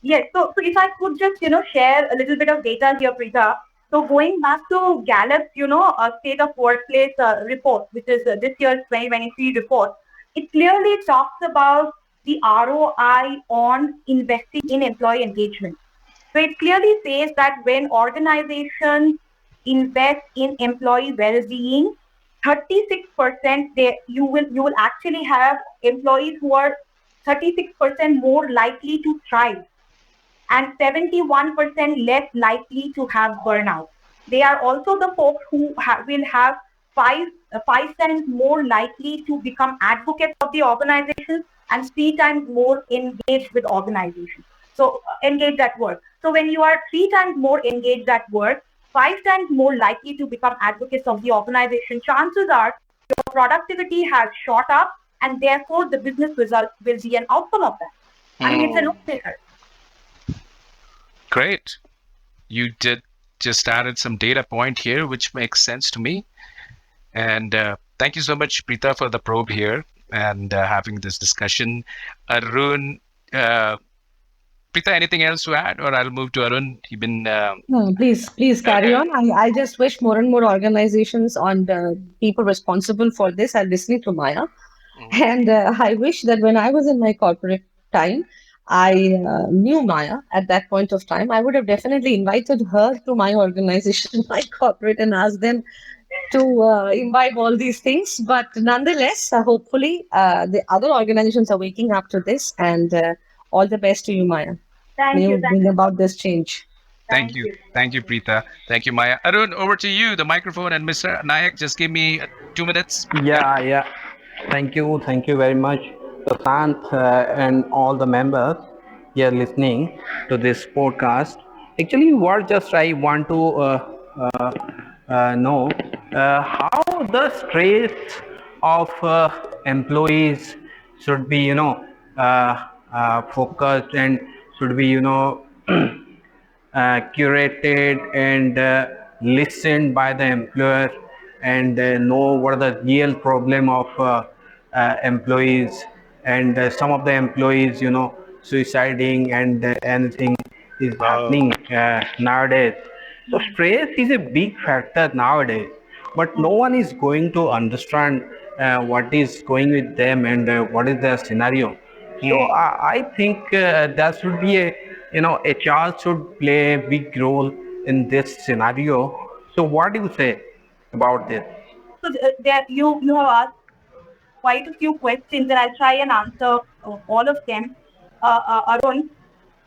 Speaker 2: Yes. So if I could just, share a little bit of data here, Preeta. So going back to Gallup's, state of workplace report, which is this year's 2023 report, it clearly talks about the ROI on investing in employee engagement. So it clearly says that when organizations invest in employee well-being, 36% you will actually have employees who are 36% more likely to thrive and 71% less likely to have burnout. They are also the folks who will have five times more likely to become advocates of the organization and 3 times more engaged with organizations. So engaged at work. So when you are 3 times more engaged at work, 5 times more likely to become advocates of the organization, chances are your productivity has shot up and therefore the business result will be an outcome of that. I mean, it's a no-brainer.
Speaker 1: Great. You did just added some data point here, which makes sense to me. And thank you so much, Preeta, for the probe here and having this discussion. Arun, Preeta, anything else to add, or I'll move to Arun? You've been
Speaker 6: no, please carry on. I just wish more and more organizations and people responsible for this are listening to Myah. And I wish that when I was in my corporate time, I knew Myah at that point of time. I would have definitely invited her to my organization, my corporate, and asked them to imbibe all these things. But nonetheless, hopefully, the other organizations are waking up to this. And all the best to you, Myah.
Speaker 2: Thank you.
Speaker 6: Bring about this change.
Speaker 1: Thank you, Preeta. Thank you, Myah. Arun, over to you. The microphone, and Mr. Nayak, just give me 2 minutes.
Speaker 7: Yeah. Thank you very much, Prashant, and all the members here listening to this podcast. Actually, what just I want to know how the stress of employees should be, focused and should be, curated and listened by the employer and know what are the real problem of employees, and some of the employees suiciding and anything is happening nowadays. So stress is a big factor nowadays, but no one is going to understand what is going with them and what is their scenario. So I think there should be HR should play a big role in this scenario. So what do you say? about this?
Speaker 2: So there you have asked quite a few questions, and I'll try and answer all of them. Arun,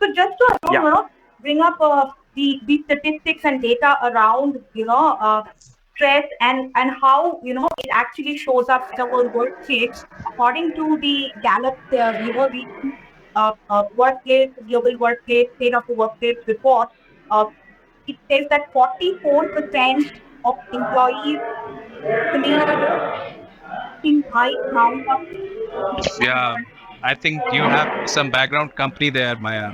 Speaker 2: so just to bring up the statistics and data around stress and how it actually shows up at our workplace. According to the Gallup, recent workplace global workplace state of the workplace report, uh, it says that 44% of employees believe in high amount of
Speaker 1: Yeah, I think you have some background company there, Maya.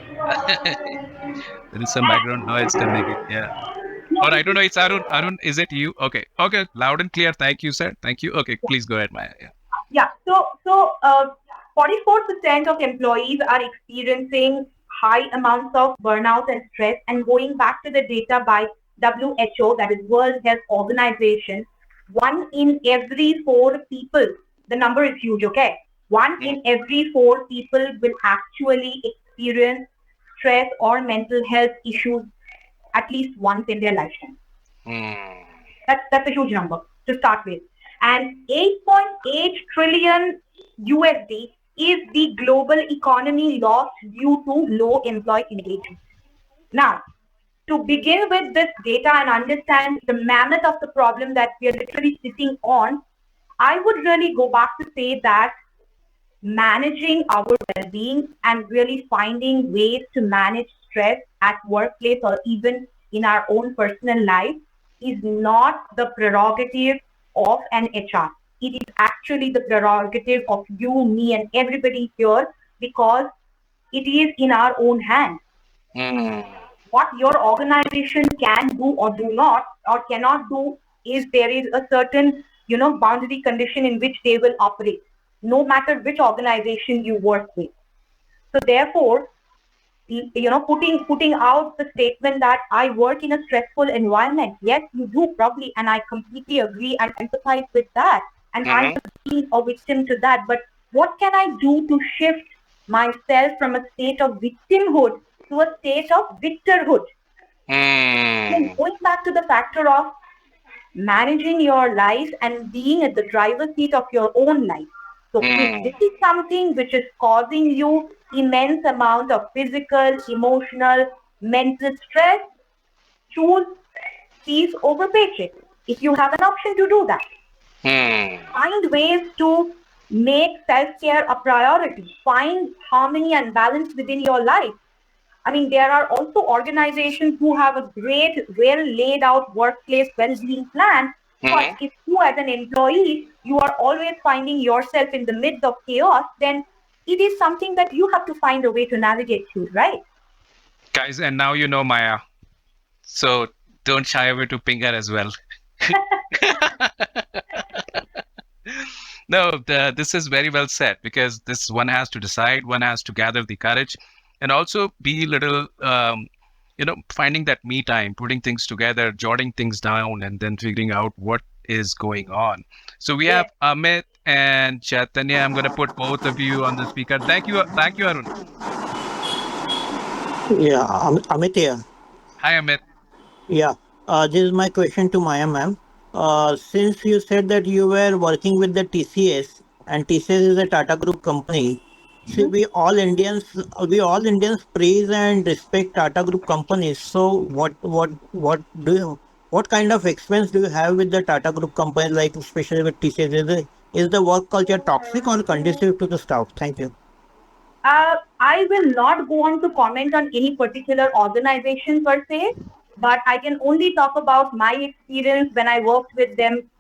Speaker 1: There is some background noise coming in. Yeah.
Speaker 2: no,
Speaker 1: Or I
Speaker 2: this
Speaker 1: don't
Speaker 2: is
Speaker 1: know. It's Arun. Arun, is it you? Okay. Okay. Loud and clear. Thank you, sir. Thank you. Okay. Please go ahead, Maya. Yeah.
Speaker 2: Yeah. So 44% of employees are experiencing high amounts of burnout and stress. And going back to the data by WHO, that is World Health Organization, 1 in every 4 people, the number is huge, okay? 1 in every 4 people will actually experience stress or mental health issues at least once in their lifetime. That's a huge number to start with. And 8.8 trillion USD is the global economy lost due to low employee engagement. Now, to begin with this data and understand the mammoth of the problem that we are literally sitting on, I would really go back to say that managing our well-being and really finding ways to manage stress at workplace or even in our own personal life is not the prerogative of an HR. It is actually the prerogative of you, me, and everybody here, because it is in our own hands. What your organization can do or do not or cannot do is there is a certain boundary condition in which they will operate, no matter which organization you work with. So therefore, putting out the statement that I work in a stressful environment, yes, you do probably, and I completely agree and empathize with that, and I'm being a victim to that. But what can I do to shift myself from a state of victimhood to a state of victorhood? And going back to the factor of managing your life and being at the driver's seat of your own life. So if this is something which is causing you immense amount of physical, emotional, mental stress, choose peace over paycheck if you have an option to do that. Find ways to make self-care a priority. Find harmony and balance within your life. I mean, there are also organizations who have a great, well laid out workplace well-being plan. But if you as an employee, you are always finding yourself in the midst of chaos, then it is something that you have to find a way to navigate through, right?
Speaker 1: Guys, and now you know Maya. So don't shy away to ping her as well. No, this is very well said, because this one has to decide, one has to gather the courage, and also be little, finding that me time, putting things together, jotting things down, and then figuring out what is going on. So we have Amit and Chaitanya. I'm going to put both of you on the speaker. Thank you, Arun.
Speaker 5: Yeah, Amit here.
Speaker 1: Hi, Amit.
Speaker 5: Yeah, this is my question to Maya ma'am. Since you said that you were working with the TCS, and TCS is a Tata Group company, see, we all Indians praise and respect Tata Group companies. So what kind of experience do you have with the Tata Group companies, like especially with TCS? Is the work culture toxic or conducive to the staff? Thank you.
Speaker 2: I will not go on to comment on any particular organization per se, but I can only talk about my experience when I worked with them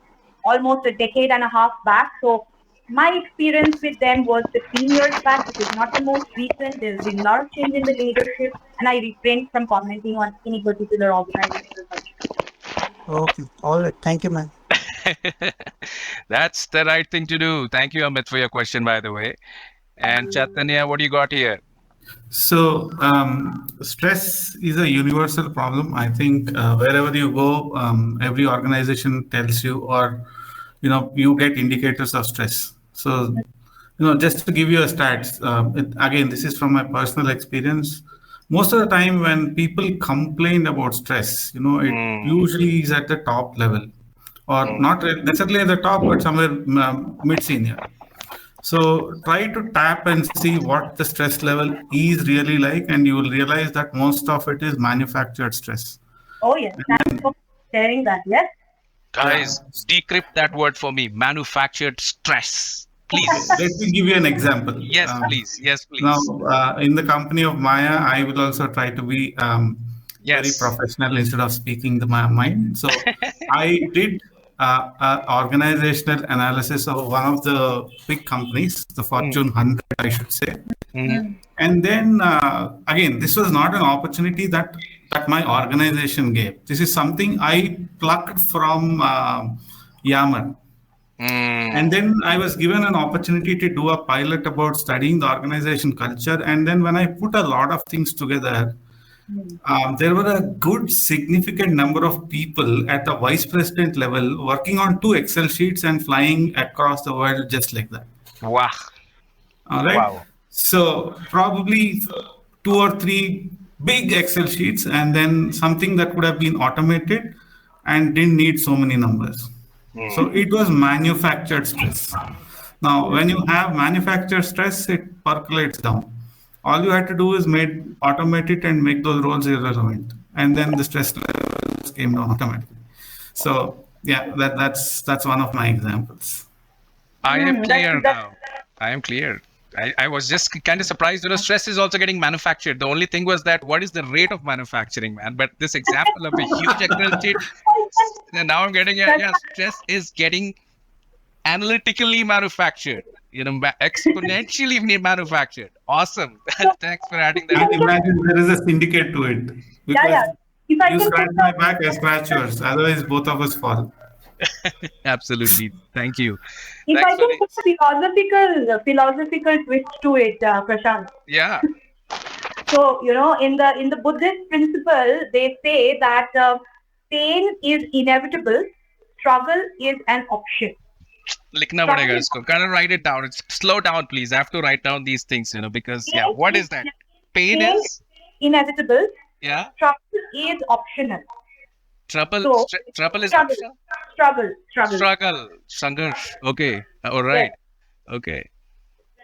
Speaker 2: almost a decade and a half back. So my experience with them was 15 years back. It is not the most recent. There's been a lot of change in the leadership, and I refrain from commenting on any particular organization.
Speaker 5: Okay, all right. Thank you, ma'am.
Speaker 1: That's the right thing to do. Thank you, Amit, for your question, by the way. And Chaitanya, what do you got here?
Speaker 3: So stress is a universal problem. I think wherever you go, every organization tells you, or you get indicators of stress. So just to give you a stats, again, this is from my personal experience. Most of the time when people complain about stress, it usually is at the top level or not necessarily at the top, but somewhere mid-senior. So try to tap and see what the stress level is really like, and you will realize that most of it is manufactured stress.
Speaker 2: Oh, yes. Thanks for sharing that. Yes.
Speaker 1: Guys, decrypt that word for me. Manufactured stress. Please.
Speaker 3: Let me give you an example.
Speaker 1: Yes, please. Yes, please.
Speaker 3: Now, in the company of Myah, I will also try to be very professional instead of speaking my mind. So I did organizational analysis of one of the big companies, the Fortune 100, I should say. And then again, this was not an opportunity that my organization gave. This is something I plucked from Yammer. And then I was given an opportunity to do a pilot about studying the organization culture. And then when I put a lot of things together, there were a good significant number of people at the vice president level working on 2 Excel sheets and flying across the world just like that.
Speaker 1: Wow.
Speaker 3: All right. Wow. So probably 2 or 3 big Excel sheets, and then something that could have been automated and didn't need so many numbers. So it was manufactured stress. Now, when you have manufactured stress, it percolates down. All you had to do is automate it and make those roles irrelevant, and then the stress levels came down automatically. So yeah, that's one of my examples.
Speaker 1: I am clear now. I am clear. I was just kind of surprised. Stress is also getting manufactured. The only thing was that what is the rate of manufacturing, man? But this example of a huge Excel sheet, now I'm getting stress is getting analytically manufactured. Exponentially manufactured. Awesome. Thanks for adding that.
Speaker 3: I imagine there is a syndicate to it. Because you scratch my back, I scratch yours. Otherwise, both of us fall.
Speaker 1: Absolutely. Thank you.
Speaker 2: If I can put a philosophical twist to it, Prashant.
Speaker 1: Yeah.
Speaker 2: So, in the Buddhist principle, they say that pain is inevitable, struggle is an option.
Speaker 1: Likhna padega isko. Kind of write it down. Slow down, please. I have to write down these things, because what is that? Pain is
Speaker 2: inevitable.
Speaker 1: Yeah.
Speaker 2: Struggle is optional.
Speaker 1: Trouble is optional.
Speaker 2: Struggle.
Speaker 1: Sangharsh. Okay. All right. Yes. Okay.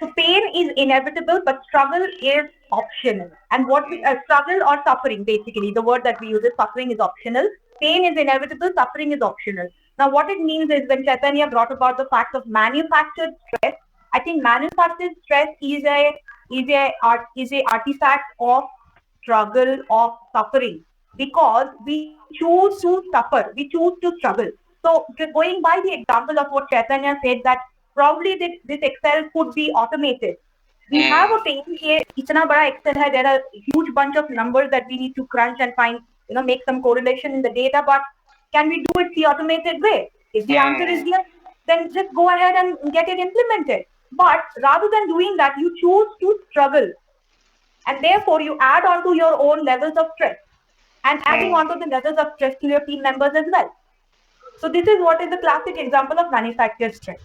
Speaker 2: So pain is inevitable, but struggle is optional. And what struggle or suffering, basically, the word that we use is suffering is optional. Pain is inevitable, suffering is optional. Now, what it means is when Chaitanya brought about the fact of manufactured stress, I think manufactured stress is a artifact of struggle, of suffering, because we choose to suffer, we choose to struggle. So, going by the example of what Chaitanya said, that probably this Excel could be automated. We have a pain here, itna bada Excel hai, there are a huge bunch of numbers that we need to crunch and find, make some correlation in the data, but can we do it the automated way? If the answer is yes, then just go ahead and get it implemented. But rather than doing that, you choose to struggle. And therefore, you add on to your own levels of stress and adding on to the levels of stress to your team members as well. So this is what is the classic example of manufactured stress.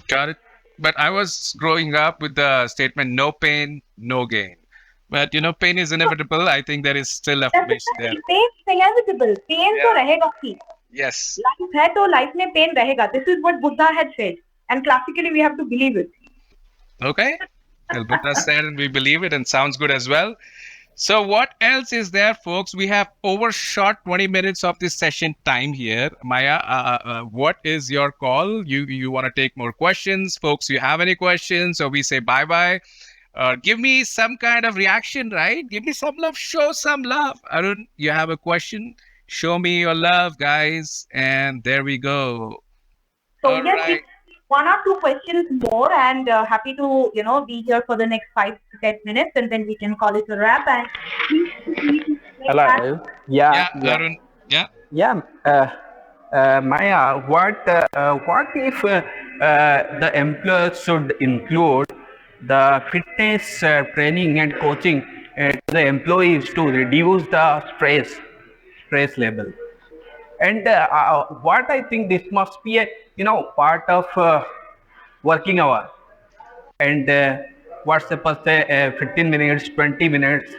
Speaker 1: Got it. But I was growing up with the statement, no pain, no gain. But, pain is inevitable. I think there is still a place there.
Speaker 2: Pain is inevitable. Pain to rahega ki.
Speaker 1: Yes.
Speaker 2: Life hai to life mein pain rahega. This is what Buddha had said. And classically, we have to believe it.
Speaker 1: Okay. Well, Buddha said and we believe it, and sounds good as well. So what else is there, folks? We have overshot 20 minutes of this session time here. Myah, what is your call? You want to take more questions? Folks, you have any questions? Or we say bye-bye. Give me some kind of reaction, right? Give me some love. Show some love. Arun, you have a question? Show me your love, guys. And there we go.
Speaker 2: So all right. 1 or 2 questions more, and happy to be here for the next 5 to 10 minutes, and then we can call it a wrap. And
Speaker 7: hello. Yeah.
Speaker 1: Arun.
Speaker 7: Yeah. Myah, what if the employer should include the fitness training and coaching to the employees to reduce the stress level? And what I think this must be a part of working hour, and what's the per se 15 minutes, 20 minutes.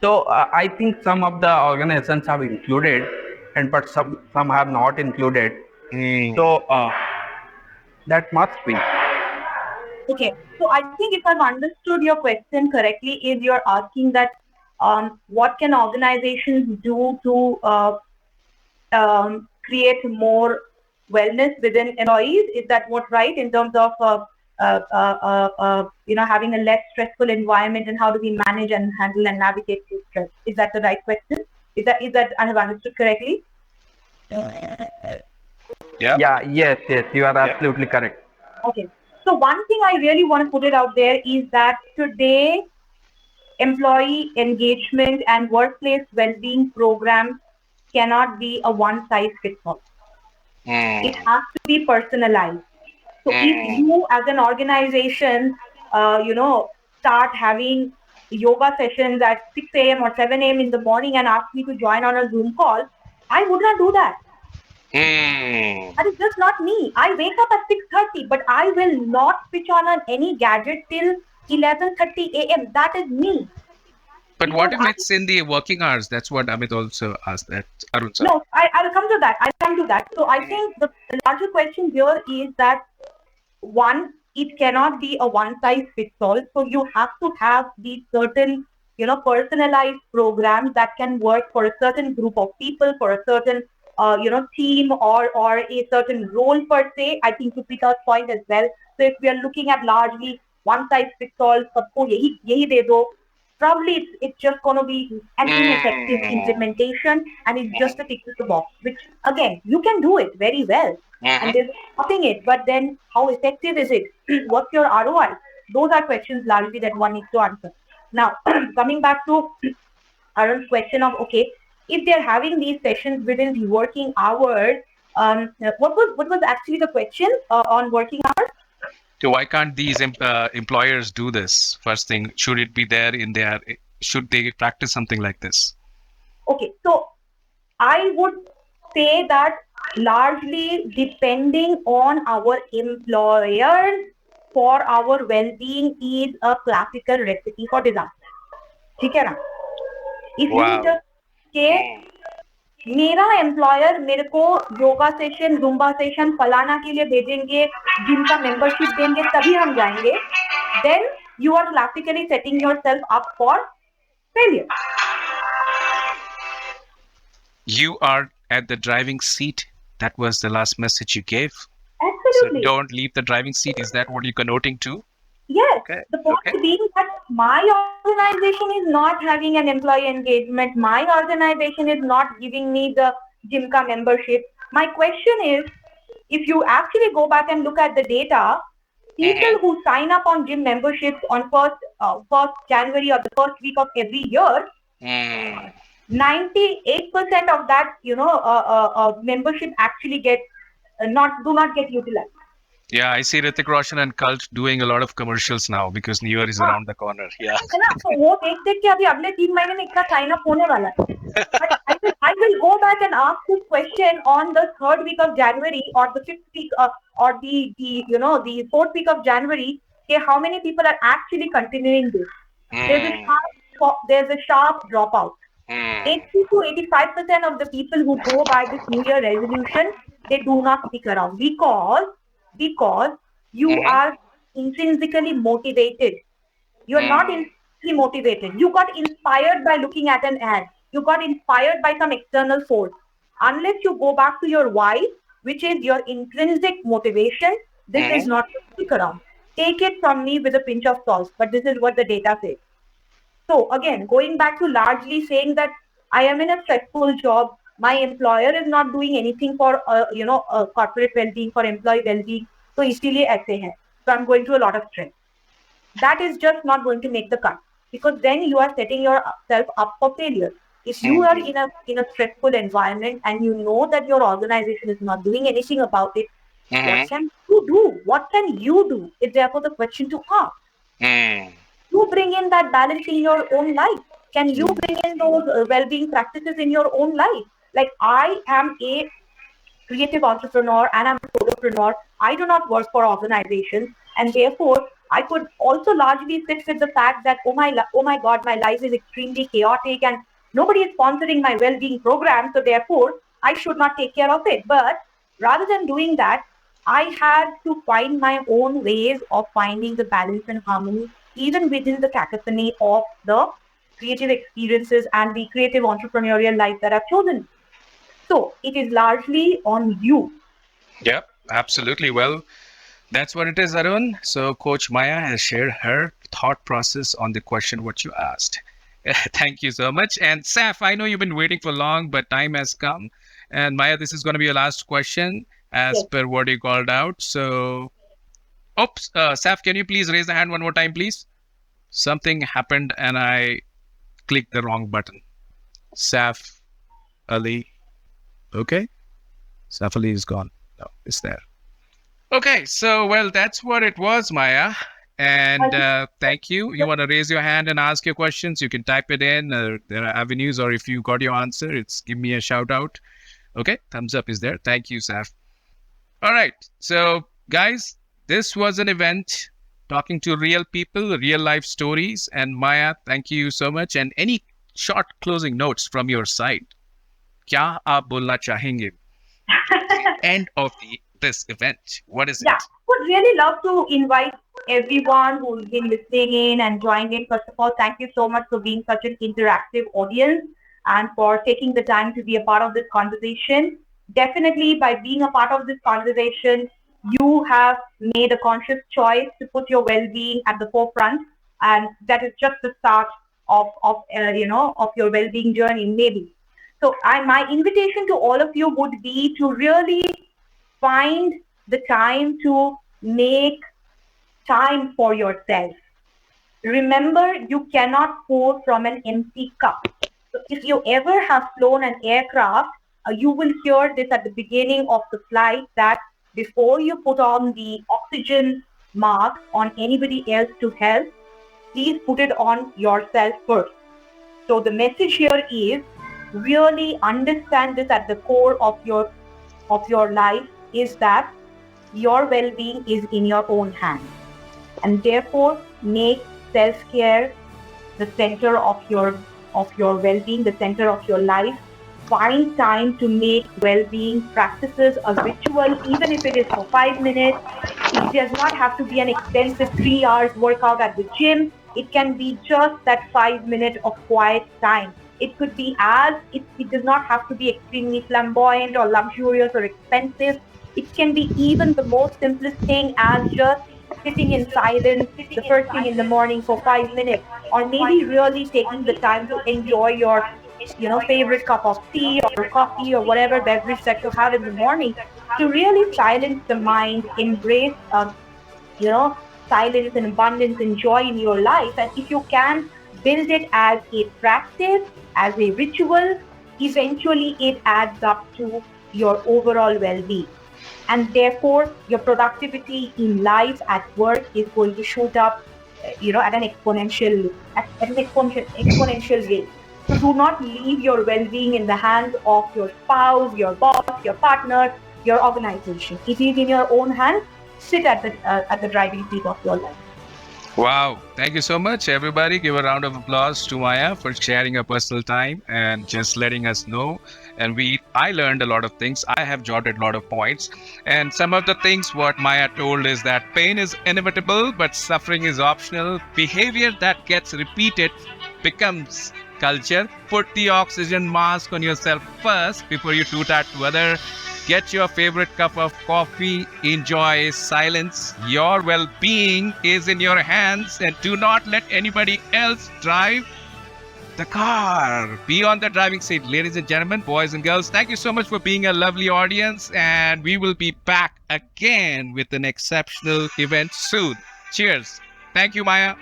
Speaker 7: So I think some of the organizations have included, but some have not included. So that must be.
Speaker 2: Okay, so I think if I've understood your question correctly, is you're asking that what can organizations do to create more wellness within employees? Is that what right in terms of having a less stressful environment, and how do we manage and handle and navigate through stress? Is that the right question? Is that I have understood correctly?
Speaker 7: Yeah. Yes. You are absolutely correct.
Speaker 2: Okay. So one thing I really want to put it out there is that today employee engagement and workplace well-being programs cannot be a one-size-fits-all. It has to be personalized. So if you as an organization, start having yoga sessions at 6 a.m. or 7 a.m. in the morning and ask me to join on a Zoom call, I would not do that. That is just not me. I wake up at 6:30, but I will not switch on any gadget till 11:30 a.m. That is me.
Speaker 1: But what if it's in the working hours? That's what Amit also asked. That Arun sir.
Speaker 2: No, I'll come to that. So I think the larger question here is that one, it cannot be a one-size-fits-all. So you have to have these certain, personalized programs that can work for a certain group of people, for a certain, team or a certain role per se. I think to pick out point as well. So if we are looking at largely one-size-fits-all, sabko yahi de do, probably it's just going to be an ineffective implementation, and it's just a tick to the box, which again, you can do it very well. And there's nothing it, but then how effective is it? What's your ROI? Those are questions largely that one needs to answer. Now, coming back to Arun's question of, okay, if they're having these sessions within the working hours, what was actually the question on working hours?
Speaker 1: So why can't these employers do this? First thing, should it be there in their? Should they practice something like this?
Speaker 2: Okay, so I would say that largely depending on our employers for our well-being is a classical recipe for disaster. ठीक है ना? If you just say मेरा employer मेरे को yoga session, Zumba session फलाना के लिए भेजेंगे, जिनका मेंबरशिप देंगे तभी हम जाएंगे, then you are classically setting yourself up for failure.
Speaker 1: You are at the driving seat. That was the last message you gave.
Speaker 2: Absolutely.
Speaker 1: So don't leave the driving seat. Is that what you're connoting to?
Speaker 2: Yes. Okay. The point being that my organization is not having an employee engagement. My organization is not giving me the Gymka membership. My question is, if you actually go back and look at the data, people who sign up on gym memberships on 1st January or the first week of every year, 98% of that, membership actually do not get utilized.
Speaker 1: Yeah, I see Hrithik Roshan and Cult doing a lot of commercials now because New Year is around the corner. Yeah.
Speaker 2: So वो देख के अभी अगले 3 महीने में इतना sign up होने वाला है. But I will go back and ask this question on the 3rd week of January or the 5th week or the 4th week of January. Okay, how many people are actually continuing this? There's a sharp dropout. 80 to 85% of the people who go by this New Year resolution, they do not stick around because you are intrinsically motivated. You are not intrinsically motivated. You got inspired by looking at an ad. You got inspired by some external force. Unless you go back to your why, which is your intrinsic motivation, this is not to stick around. Take it from me with a pinch of salt, but this is what the data says. So again, going back to largely saying that I am in a stressful job, my employer is not doing anything for corporate well-being, for employee well-being, so इसलिए ऐसे हैं. So I'm going through a lot of stress. That is just not going to make the cut, because then you are setting yourself up for failure. If you are in a stressful environment and you know that your organization is not doing anything about it, what can you do? What can you do? Is therefore the question to ask. You bring in that balance in your own life. Can you bring in those well-being practices in your own life? Like, I am a creative entrepreneur and I'm a solopreneur. I do not work for organizations, and therefore I could also largely sit with the fact that oh my God, my life is extremely chaotic and nobody is sponsoring my well-being program, so therefore I should not take care of it. But rather than doing that, I had to find my own ways of finding the balance and harmony, even within the cacophony of the creative experiences and the creative entrepreneurial life that I've chosen. So it is largely on you.
Speaker 1: Yep, absolutely. Well, that's what it is, Arun. So Coach Myah has shared her thought process on the question what you asked. Thank you so much. And Saf, I know you've been waiting for long, but time has come. And Myah, this is going to be your last question as
Speaker 2: Yes.
Speaker 1: per what you called out. So, oops, Saf, can you please raise the hand one more time, please? Something happened and I clicked the wrong button. Saf Ali. Okay. Saf Ali is gone. No, it's there. Okay, so well, that's what it was, Myah. And thank you. You want to raise your hand and ask your questions? You can type it in. There are avenues, or if you got your answer, it's give me a shout out. Okay, thumbs up is there. Thank you, Saf. All right, so guys, this was an event talking to real people, real life stories. And Myah, thank you so much. And any short closing notes from your side? क्या आप बोलना चाहेंगे? End of this event. What is
Speaker 2: Yeah,
Speaker 1: it?
Speaker 2: would really love to invite everyone who's been listening in and joining in. First of all, thank you so much for being such an interactive audience and for taking the time to be a part of this conversation. Definitely, by being a part of this conversation, you have made a conscious choice to put your well-being at the forefront, and that is just the start of your well-being journey, maybe. So, my invitation to all of you would be to really find the time to make time for yourself. Remember, you cannot pour from an empty cup. So if you ever have flown an aircraft, you will hear this at the beginning of the flight that before you put on the oxygen mask on anybody else to help, please put it on yourself first. So the message here is really understand this at the core of your life is that your well-being is in your own hands, and therefore make self-care the center of your well-being, the center of your life. Find time to make well-being practices a ritual, even if it is for 5 minutes. It does not have to be an extensive 3 hours workout at the gym. It can be just that 5 minutes of quiet time. It could be it does not have to be extremely flamboyant or luxurious or expensive. It can be even the most simplest thing as just sitting in silence the first thing in the morning for 5 minutes, or maybe really taking the time to enjoy your favorite cup of tea or coffee or whatever beverage that you have in the morning, to really silence the mind, embrace silence and abundance and joy in your life. And if you can build it as a practice, as a ritual, eventually it adds up to your overall well-being. And therefore, your productivity in life, at work, is going to shoot up, at an exponential rate. So do not leave your well-being in the hands of your spouse, your boss, your partner, your organization. It is in your own hands. Sit at the driving seat of your life.
Speaker 1: Wow. Thank you so much, everybody. Give a round of applause to Myah for sharing her personal time and just letting us know. And I learned a lot of things. I have jotted a lot of points. And some of the things what Myah told is that pain is inevitable, but suffering is optional. Behavior that gets repeated becomes culture. Put the oxygen mask on yourself first before you do that to others. Get your favorite cup of coffee. Enjoy silence. Your well-being is in your hands, and do not let anybody else drive the car. Be on the driving seat. Ladies and gentlemen, boys and girls, thank you so much for being a lovely audience, and we will be back again with an exceptional event soon. Cheers. Thank you, Myah.